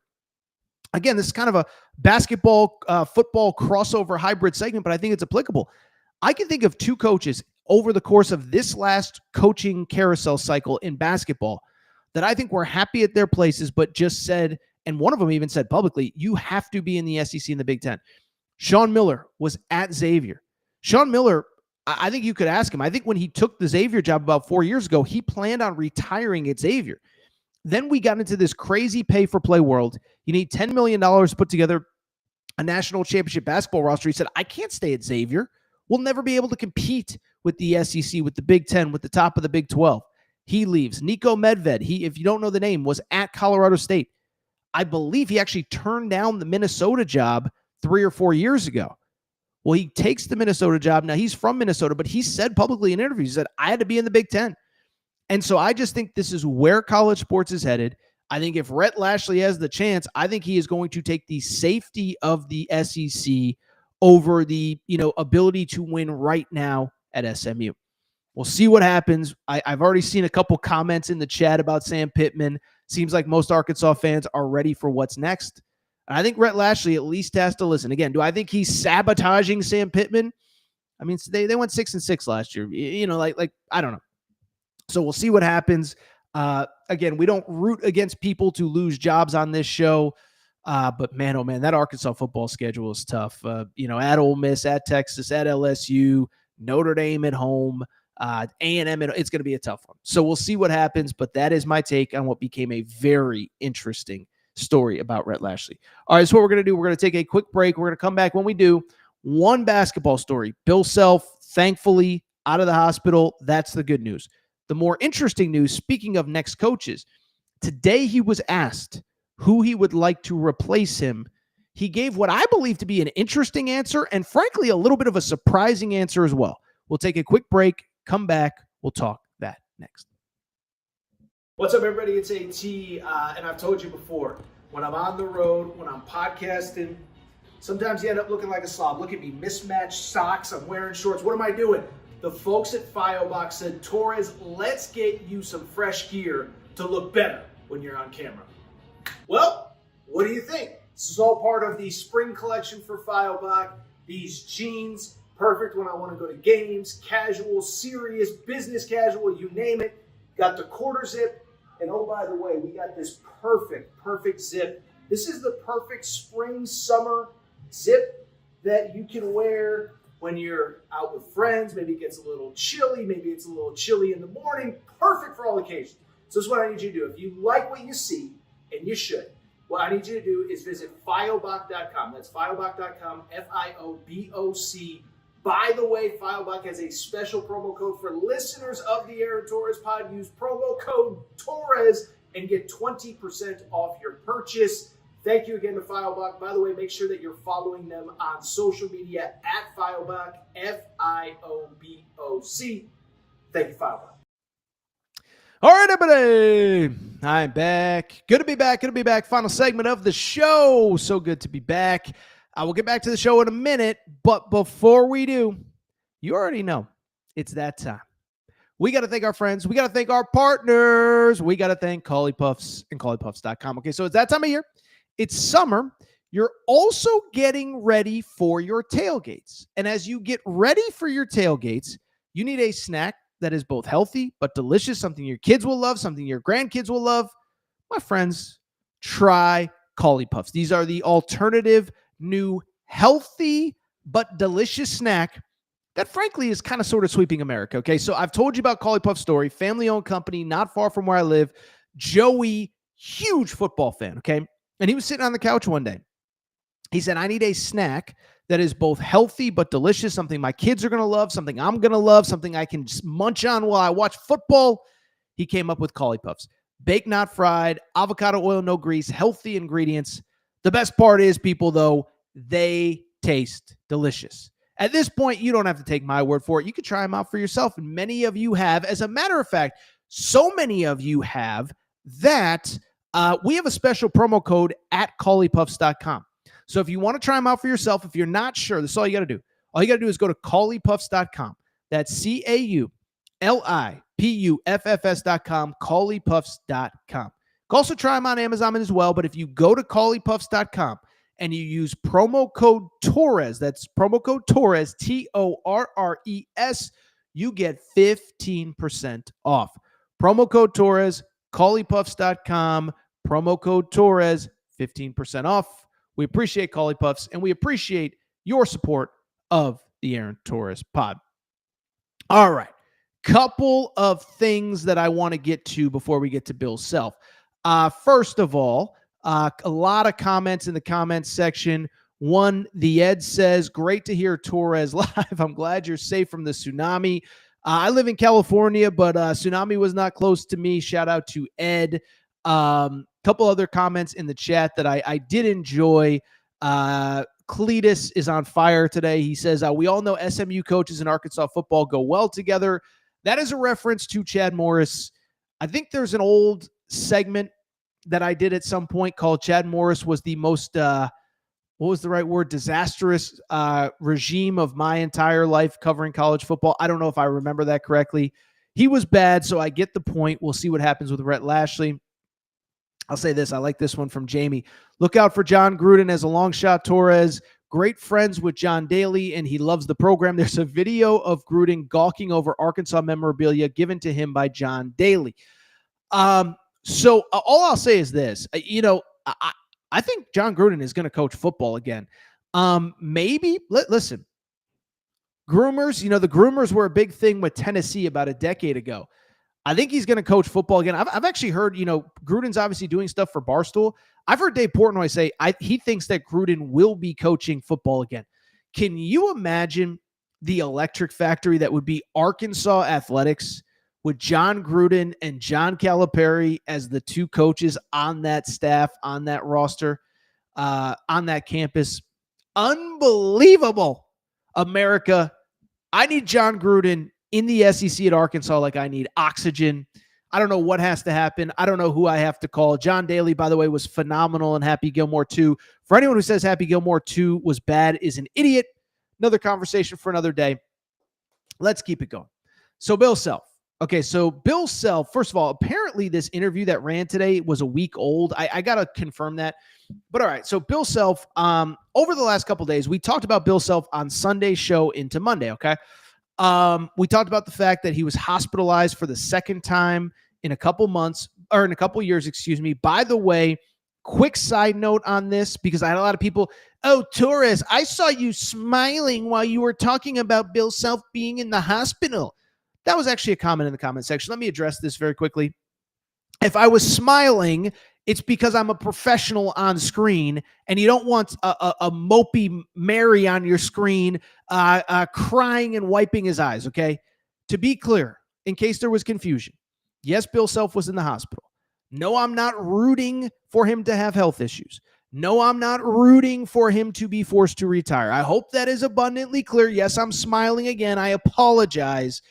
Again, this is kind of a basketball, football crossover hybrid segment, but I think it's applicable. I can think of 2 coaches over the course of this last coaching carousel cycle in basketball that I think were happy at their places, but just said, and one of them even said publicly, you have to be in the SEC and the Big Ten. Sean Miller was at Xavier. Sean Miller, I think you could ask him. I think when he took the Xavier job about 4 years ago, he planned on retiring at Xavier. Then we got into this crazy pay-for-play world. You need $10 million to put together a national championship basketball roster. He said, I can't stay at Xavier. We'll never be able to compete with the SEC, with the Big Ten, with the top of the Big 12. He leaves. Nico Medved, if you don't know the name, was at Colorado State. I believe he actually turned down the Minnesota job 3 or 4 years ago. Well, he takes the Minnesota job. Now, he's from Minnesota, but he said publicly in interviews that I had to be in the Big Ten. And so I just think this is where college sports is headed. I think if Rhett Lashley has the chance, I think he is going to take the safety of the SEC over the ability to win right now at SMU. We'll see what happens. I've already seen a couple comments in the chat about Sam Pittman. Seems like most Arkansas fans are ready for what's next. I think Rhett Lashley at least has to listen. Again, do I think he's sabotaging Sam Pittman? I mean, they went 6-6 last year. I don't know. So we'll see what happens. Again, we don't root against people to lose jobs on this show. But man, oh man, that Arkansas football schedule is tough. At Ole Miss, at Texas, at LSU, Notre Dame at home, A&M. It's going to be a tough one. So we'll see what happens. But that is my take on what became a very interesting story about Rhett Lashley. All right, so what we're going to do, we're going to take a quick break. We're going to come back. When we do, one basketball story. Bill Self, thankfully, out of the hospital. That's the good news. The more interesting news, speaking of next coaches, today he was asked who he would like to replace him. He gave what I believe to be an interesting answer and, frankly, a little bit of a surprising answer as well. We'll take a quick break, come back, we'll talk that next. What's up, everybody? It's AT, and I've told you before, when I'm on the road, when I'm podcasting, sometimes you end up looking like a slob. Look at me, mismatched socks, I'm wearing shorts. What am I doing? The folks at FioBox said, Torres, let's get you some fresh gear to look better when you're on camera. Well, what do you think? This is all part of the spring collection for FioBox. These jeans, perfect when I want to go to games, casual, serious, business casual, you name it. Got the quarter zip. And oh, by the way, we got this perfect zip. This is the perfect spring, summer zip that you can wear when you're out with friends. Maybe it gets a little chilly. Maybe it's a little chilly in the morning. Perfect for all occasions. So this is what I need you to do. If you like what you see, and you should, what I need you to do is visit Fioboc.com. That's Fioboc.com, Fioboc. By the way, Fioboc has a special promo code for listeners of the Aaron Torres pod. Use promo code Torres and get 20% off your purchase. Thank you again to Fioboc. By the way, make sure that you're following them on social media at Fioboc, Fioboc. Thank you, Fioboc. All right, everybody. I'm back. Good to be back. Final segment of the show. So good to be back. I will get back to the show in a minute, but before we do, you already know it's that time. We got to thank our friends. We got to thank our partners. We got to thank Collie Puffs and ColliePuffs.com. Okay, so it's that time of year. It's summer. You're also getting ready for your tailgates. And as you get ready for your tailgates, you need a snack that is both healthy but delicious, something your kids will love, something your grandkids will love. My friends, try Collie Puffs. These are the alternative, new, healthy but delicious snack that frankly is kind of sort of sweeping America. Okay, so I've told you about Collie Puff story, family-owned company, not far from where I live. Joey, huge football fan, okay? And he was sitting on the couch one day. He said, I need a snack that is both healthy but delicious, something my kids are going to love, something I'm going to love, something I can just munch on while I watch football. He came up with Collie Puffs. Baked, not fried, avocado oil, no grease, healthy ingredients. The best part is, people, though, they taste delicious. At this point, you don't have to take my word for it. You can try them out for yourself, and many of you have. As a matter of fact, so many of you have that we have a special promo code at ColliePuffs.com. So if you want to try them out for yourself, if you're not sure, this is all you got to do. All you got to do is go to ColliePuffs.com. That's CAULIPUFFS.com, ColliePuffs.com. You can also try them on Amazon as well, but if you go to ColliePuffs.com and you use promo code Torres, that's promo code Torres, TORRES, you get 15% off. Promo code Torres, ColliePuffs.com, promo code Torres, 15% off. We appreciate Collie Puffs, and we appreciate your support of the Aaron Torres pod. All right. Couple of things that I want to get to before we get to Bill Self. First of all, a lot of comments in the comments section. One, the Ed says, great to hear Torres live. I'm glad you're safe from the tsunami. I live in California, but tsunami was not close to me. Shout out to Ed. Couple other comments in the chat that I did enjoy. Cletus is on fire today. He says, we all know SMU coaches in Arkansas football go well together. That is a reference to Chad Morris. I think there's an old segment that I did at some point called Chad Morris was the most, what was the right word? Disastrous regime of my entire life covering college football. I don't know if I remember that correctly. He was bad, so I get the point. We'll see what happens with Rhett Lashley. I'll say this. I like this one from Jamie. Look out for John Gruden as a long shot. Torres, great friends with John Daly, and he loves the program. There's a video of Gruden gawking over Arkansas memorabilia given to him by John Daly. So all I'll say is this. I think John Gruden is going to coach football again. Maybe, listen, groomers, the groomers were a big thing with Tennessee about a decade ago. I think he's going to coach football again. I've actually heard, Gruden's obviously doing stuff for Barstool. I've heard Dave Portnoy say he thinks that Gruden will be coaching football again. Can you imagine the electric factory that would be Arkansas athletics with John Gruden and John Calipari as the two coaches on that staff, on that roster, on that campus? Unbelievable. America, I need John Gruden in the SEC at Arkansas like I need oxygen. I don't know what has to happen. I don't know who I have to call. John Daly, by the way, was phenomenal in Happy Gilmore 2. For anyone who says Happy Gilmore 2 was bad is an idiot. Another conversation for another day. Let's keep it going. So Bill Self. Okay, so Bill Self, first of all, apparently this interview that ran today was a week old. I got to confirm that. But all right, so Bill Self, over the last couple of days, we talked about Bill Self on Sunday's show into Monday, okay? We talked about the fact that he was hospitalized for the second time in a couple months, or in a couple years, excuse me. By the way, quick side note on this, because I had a lot of people, oh, Torres, I saw you smiling while you were talking about Bill Self being in the hospital. That was actually a comment in the comment section. Let me address this very quickly. If I was smiling, it's because I'm a professional on screen, and you don't want a mopey Mary on your screen crying and wiping his eyes, okay? To be clear, in case there was confusion, yes, Bill Self was in the hospital. No, I'm not rooting for him to have health issues. No, I'm not rooting for him to be forced to retire. I hope that is abundantly clear. Yes, I'm smiling again. I apologize.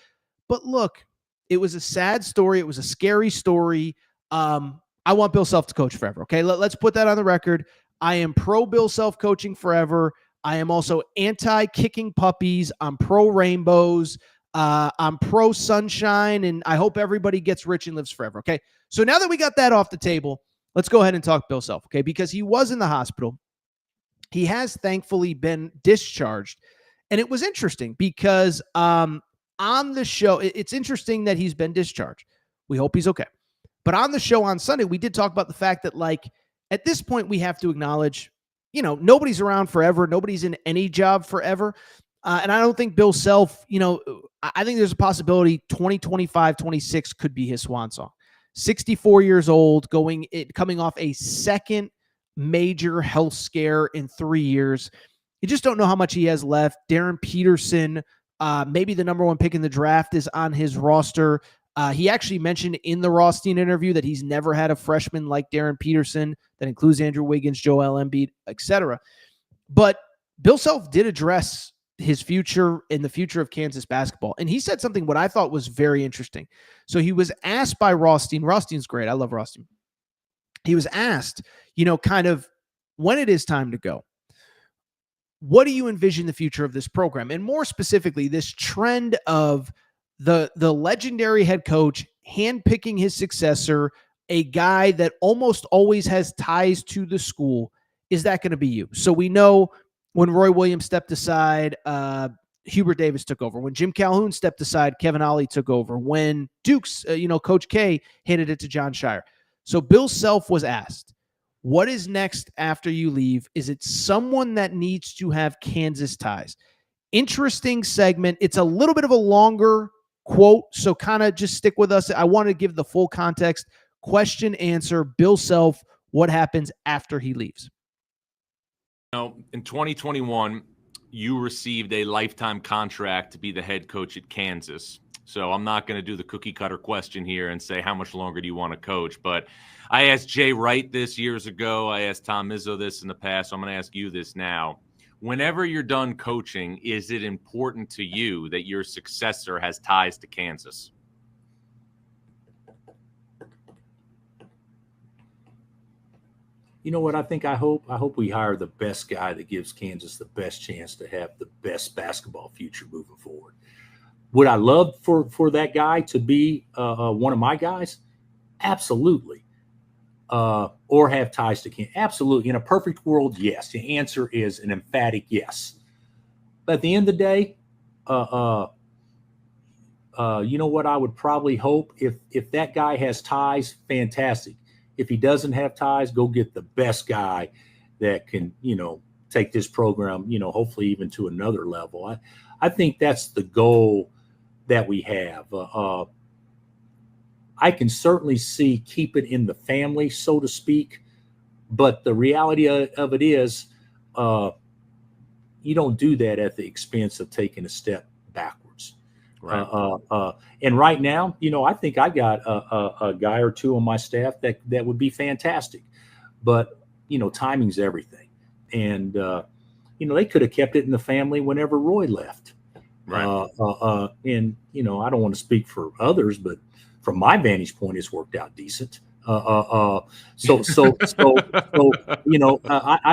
But look, it was a sad story. It was a scary story. I want Bill Self to coach forever. Okay, let's put that on the record. I am pro Bill Self coaching forever. I am also anti kicking puppies. I'm pro rainbows. I'm pro sunshine, and I hope everybody gets rich and lives forever. Okay, so now that we got that off the table, let's go ahead and talk Bill Self. Okay, because he was in the hospital. He has thankfully been discharged, and it was interesting because on the show, it's interesting that he's been discharged. We hope he's okay. But on the show on Sunday, we did talk about the fact that, like, at this point, we have to acknowledge, nobody's around forever. Nobody's in any job forever. And I don't think Bill Self, I think there's a possibility 2025, 26 could be his swan song. 64 years old, coming off a second major health scare in 3 years. You just don't know how much he has left. Darren Peterson, maybe the number one pick in the draft, is on his roster. He actually mentioned in the Rothstein interview that he's never had a freshman like Darren Peterson. That includes Andrew Wiggins, Joel Embiid, etc. But Bill Self did address his future and the future of Kansas basketball. And he said something what I thought was very interesting. So he was asked by Rothstein. Rothstein's great. I love Rothstein. He was asked, kind of when it is time to go, what do you envision the future of this program? And more specifically, this trend of the legendary head coach handpicking his successor, a guy that almost always has ties to the school. Is that going to be you? So we know when Roy Williams stepped aside, Hubert Davis took over. When Jim Calhoun stepped aside, Kevin Ollie took over. When Dukes, Coach K handed it to John Shire. So Bill Self was asked, what is next after you leave? Is it someone that needs to have Kansas ties? Interesting segment. It's a little bit of a longer quote, so kind of just stick with us. I want to give the full context. Question, answer, Bill Self, what happens after he leaves? In 2021, you received a lifetime contract to be the head coach at Kansas. So I'm not going to do the cookie cutter question here and say how much longer do you want to coach. But I asked Jay Wright this years ago. I asked Tom Izzo this in the past. So I'm going to ask you this now. Whenever you're done coaching, is it important to you that your successor has ties to Kansas? You know what I hope we hire the best guy that gives Kansas the best chance to have the best basketball future moving forward. Would I love for that guy to be one of my guys? Absolutely. Or have ties to Kansas? Absolutely. In a perfect world, yes. The answer is an emphatic yes. But at the end of the day, you know what I would probably hope? If that guy has ties, fantastic. If he doesn't have ties, go get the best guy that can, take this program, hopefully even to another level. I think that's the goal that we have. I can certainly see keep it in the family, so to speak. But the reality of it is you don't do that at the expense of taking a step backwards. Right. And right now, I think I got a guy or two on my staff that would be fantastic. But, timing's everything. And, they could have kept it in the family whenever Roy left. Right. And, I don't want to speak for others, but from my vantage point, it's worked out decent. I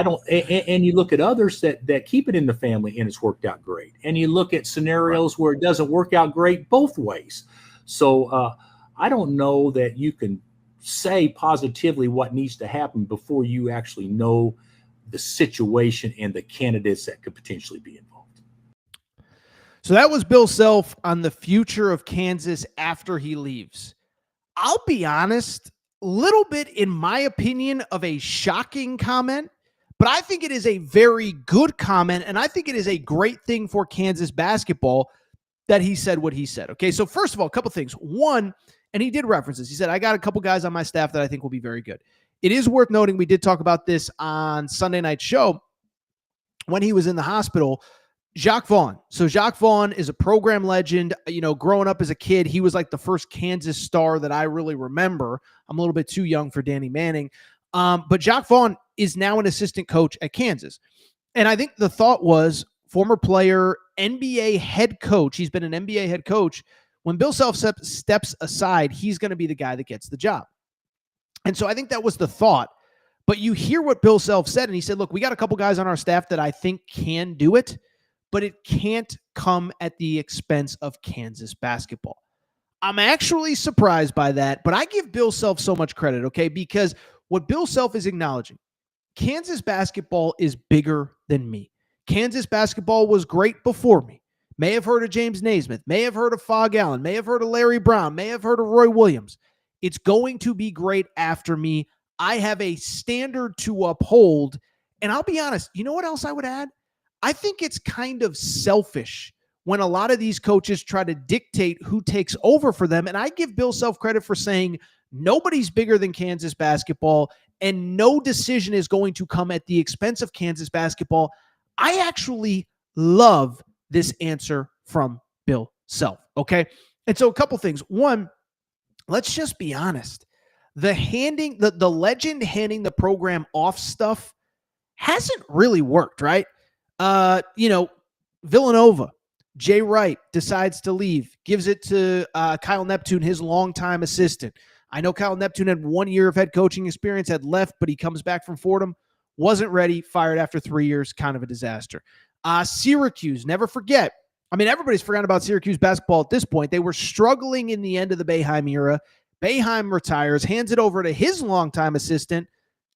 don't, and you look at others that keep it in the family and it's worked out great. And you look at scenarios where it doesn't work out great both ways. So I don't know that you can say positively what needs to happen before you actually know the situation and the candidates that could potentially be involved. So that was Bill Self on the future of Kansas after he leaves. I'll be honest, little bit, in my opinion, of a shocking comment, but I think it is a very good comment, and I think it is a great thing for Kansas basketball that he said what he said. Okay, so first of all, a couple things. One, and he did reference this. He said, I got a couple guys on my staff that I think will be very good. It is worth noting, we did talk about this on Sunday night show when he was in the hospital, Jacques Vaughn. So Jacques Vaughn is a program legend. You know, growing up as a kid, he was like the first Kansas star that I really remember. I'm a little bit too young for Danny Manning. But Jacques Vaughn is now an assistant coach at Kansas. And I think the thought was, former player, NBA head coach. He's been an NBA head coach. When Bill Self steps aside, he's going to be the guy that gets the job. And so I think that was the thought. But you hear what Bill Self said, and he said, look, we got a couple guys on our staff that I think can do it, but it can't come at the expense of Kansas basketball. I'm actually surprised by that, but I give Bill Self so much credit, okay? Because what Bill Self is acknowledging, Kansas basketball is bigger than me. Kansas basketball was great before me. May have heard of James Naismith, may have heard of Fog Allen, may have heard of Larry Brown, may have heard of Roy Williams. It's going to be great after me. I have a standard to uphold. And I'll be honest, you know what else I would add? I think it's kind of selfish when a lot of these coaches try to dictate who takes over for them. And I give Bill Self credit for saying nobody's bigger than Kansas basketball, and no decision is going to come at the expense of Kansas basketball. I actually love this answer from Bill Self, okay? And so a couple things. One, let's just be honest. The legend handing the program off stuff hasn't really worked, right? Villanova, Jay Wright decides to leave, gives it to Kyle Neptune, his longtime assistant. I know Kyle Neptune had 1 year of head coaching experience, had left, but he comes back from Fordham, wasn't ready, fired after 3 years, kind of a disaster. Syracuse, never forget. I mean, everybody's forgotten about Syracuse basketball at this point. They were struggling in the end of the Boeheim era. Boeheim retires, hands it over to his longtime assistant.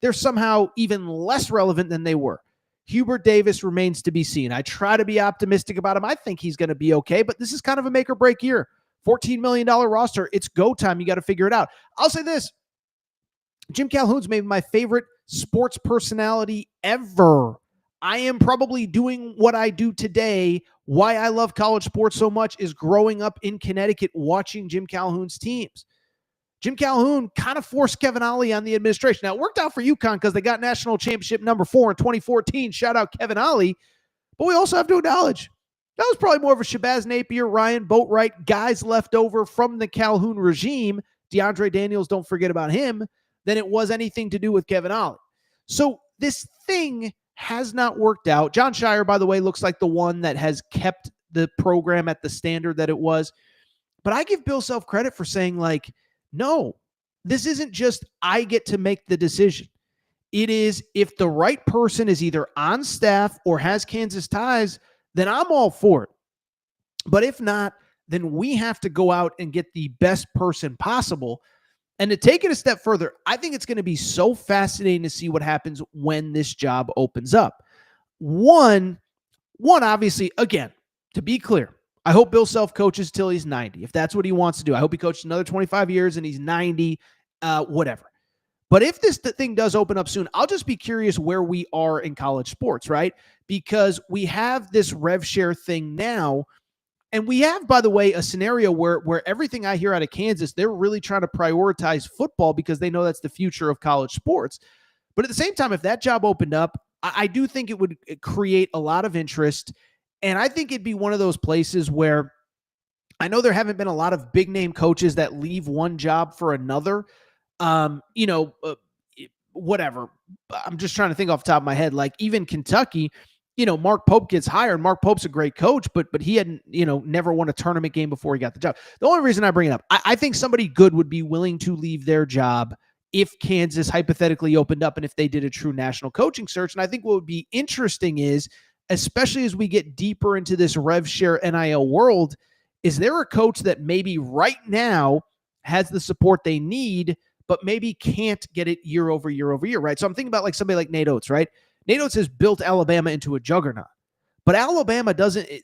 They're somehow even less relevant than they were. Hubert Davis remains to be seen. I try to be optimistic about him. I think he's going to be okay, but this is kind of a make or break year. $14 million roster. It's go time. You got to figure it out. I'll say this. Jim Calhoun's maybe my favorite sports personality ever. I am probably doing what I do today. Why I love college sports so much is growing up in Connecticut watching Jim Calhoun's teams. Jim Calhoun kind of forced Kevin Ollie on the administration. Now, it worked out for UConn because they got national championship number 4 in 2014. Shout out Kevin Ollie. But we also have to acknowledge that was probably more of a Shabazz Napier, Ryan Boatwright, guys left over from the Calhoun regime. DeAndre Daniels, don't forget about him, than it was anything to do with Kevin Ollie. So this thing has not worked out. John Shire, by the way, looks like the one that has kept the program at the standard that it was. But I give Bill Self credit for saying, like, no, this isn't just I get to make the decision. It is if the right person is either on staff or has Kansas ties, then I'm all for it. But if not, then we have to go out and get the best person possible. And to take it a step further, I think it's going to be so fascinating to see what happens when this job opens up. One, obviously, again, to be clear, I hope Bill Self coaches till he's 90. If that's what he wants to do, I hope he coaches another 25 years and he's 90, whatever. But if this thing does open up soon, I'll just be curious where we are in college sports, right? Because we have this rev share thing now. And we have, by the way, a scenario where everything I hear out of Kansas, they're really trying to prioritize football because they know that's the future of college sports. But at the same time, if that job opened up, I do think it would create a lot of interest. And I think it'd be one of those places where I know there haven't been a lot of big name coaches that leave one job for another. Whatever. I'm just trying to think off the top of my head. Like even Kentucky, Mark Pope gets hired. Mark Pope's a great coach, but he hadn't, never won a tournament game before he got the job. The only reason I bring it up, I think somebody good would be willing to leave their job if Kansas hypothetically opened up and if they did a true national coaching search. And I think what would be interesting is, especially as we get deeper into this rev share NIL world, is there a coach that maybe right now has the support they need, but maybe can't get it year over year over year, right? So I'm thinking about like somebody like Nate Oates, right? Nate Oates has built Alabama into a juggernaut, but Alabama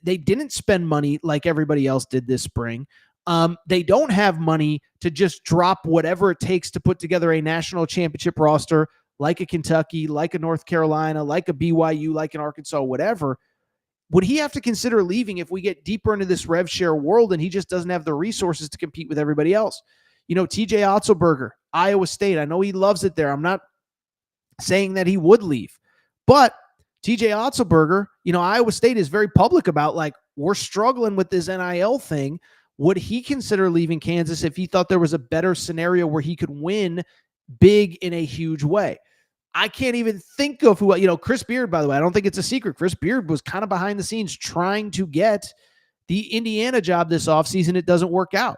they didn't spend money like everybody else did this spring. They don't have money to just drop whatever it takes to put together a national championship roster like a Kentucky, like a North Carolina, like a BYU, like an Arkansas, whatever. Would he have to consider leaving if we get deeper into this rev share world and he just doesn't have the resources to compete with everybody else? TJ Otzelberger, Iowa State. I know he loves it there. I'm not saying that he would leave, but TJ Otzelberger, Iowa State is very public about, like, we're struggling with this NIL thing. Would he consider leaving Kansas if he thought there was a better scenario where he could win big in a huge way? I can't even think of who, Chris Beard, by the way. I don't think it's a secret. Chris Beard was kind of behind the scenes trying to get the Indiana job this offseason. It doesn't work out.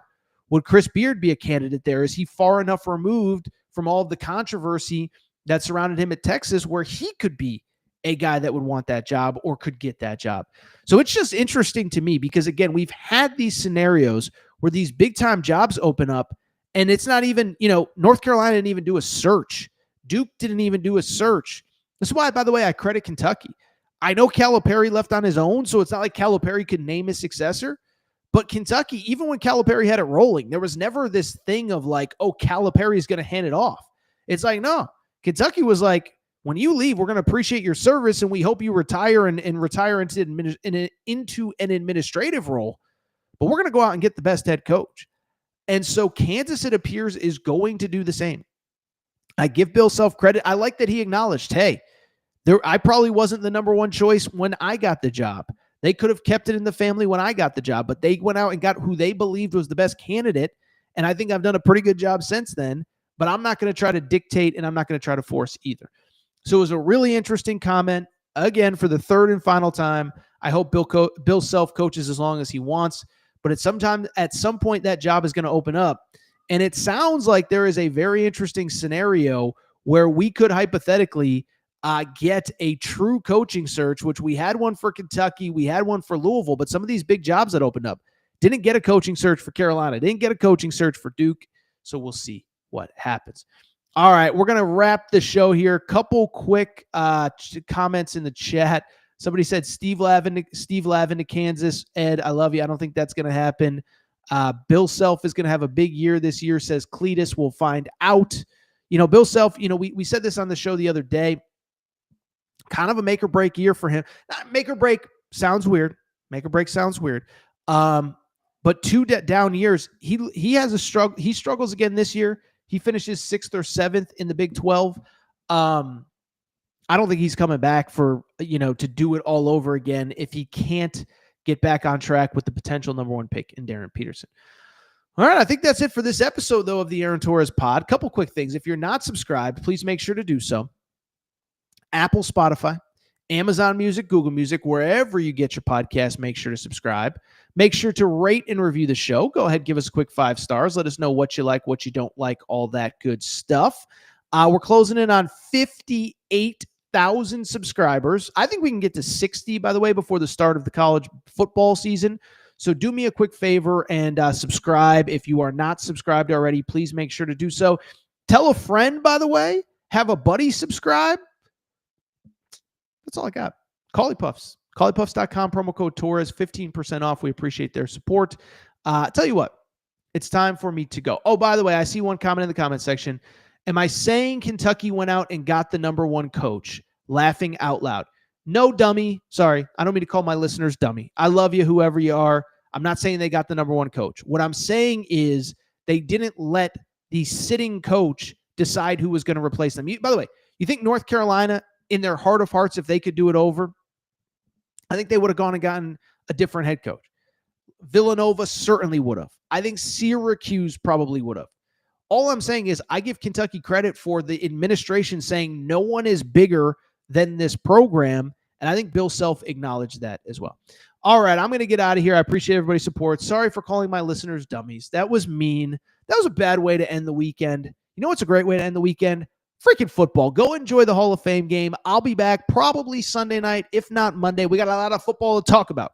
Would Chris Beard be a candidate there? Is he far enough removed from all of the controversy that surrounded him at Texas where he could be a guy that would want that job or could get that job? So it's just interesting to me because, again, we've had these scenarios where these big-time jobs open up, and it's not even, North Carolina didn't even do a search. Duke didn't even do a search. This is why, by the way, I credit Kentucky. I know Calipari left on his own, so it's not like Calipari could name his successor. But Kentucky, even when Calipari had it rolling, there was never this thing of like, oh, Calipari is going to hand it off. It's like, no. Kentucky was like, when you leave, we're going to appreciate your service, and we hope you retire and retire into an administrative role. But we're going to go out and get the best head coach. And so Kansas, it appears, is going to do the same. I give Bill Self credit. I like that he acknowledged, hey, I probably wasn't the number one choice when I got the job. They could have kept it in the family when I got the job, but they went out and got who they believed was the best candidate. And I think I've done a pretty good job since then, but I'm not going to try to dictate and I'm not going to try to force either. So it was a really interesting comment. Again, for the third and final time, I hope Bill Self coaches as long as he wants, but at some point that job is going to open up. And it sounds like there is a very interesting scenario where we could hypothetically get a true coaching search, which we had one for Kentucky, we had one for Louisville, but some of these big jobs that opened up didn't get a coaching search for Carolina, didn't get a coaching search for Duke. So we'll see what happens. All right, we're going to wrap the show here. Couple quick comments in the chat. Somebody said Steve Lavin to Kansas. Ed, I love you. I don't think that's going to happen. Bill Self is going to have a big year this year, says Cletus. We'll find out. Bill Self, we said this on the show the other day, kind of a make or break year for him. Make or break sounds weird. Make or break sounds weird. But 2 down years, he has a struggle. He struggles again this year. He finishes 6th or 7th in the Big 12. I don't think he's coming back for, to do it all over again if he can't get back on track with the potential number 1 pick in Darren Peterson. All right, I think that's it for this episode, though, of the Aaron Torres pod. Couple quick things. If you're not subscribed, please make sure to do so. Apple, Spotify, Amazon Music, Google Music, wherever you get your podcast, make sure to subscribe. Make sure to rate and review the show. Go ahead, give us a quick 5 stars. Let us know what you like, what you don't like, all that good stuff. We're closing in on 58,000 subscribers. I think we can get to 60, by the way, before the start of the college football season. So do me a quick favor and subscribe. If you are not subscribed already, please make sure to do so. Tell a friend, by the way. Have a buddy subscribe. That's all I got. Collie Puffs. ColliePuffs.com, promo code Torres, 15% off. We appreciate their support. Tell you what, it's time for me to go. Oh, by the way, I see one comment in the comment section. Am I saying Kentucky went out and got the number 1 coach? Laughing out loud. No, dummy. Sorry, I don't mean to call my listeners dummy. I love you, whoever you are. I'm not saying they got the number 1 coach. What I'm saying is they didn't let the sitting coach decide who was going to replace them. By the way, you think North Carolina, in their heart of hearts, if they could do it over, I think they would have gone and gotten a different head coach. Villanova certainly would have. I think Syracuse probably would have. All I'm saying is I give Kentucky credit for the administration saying no one is bigger than this program, and I think Bill Self acknowledged that as well. All right, I'm going to get out of here. I appreciate everybody's support. Sorry for calling my listeners dummies. That was mean. That was a bad way to end the weekend. You know what's a great way to end the weekend? Freaking football. Go enjoy the Hall of Fame game. I'll be back probably Sunday night, if not Monday. We got a lot of football to talk about.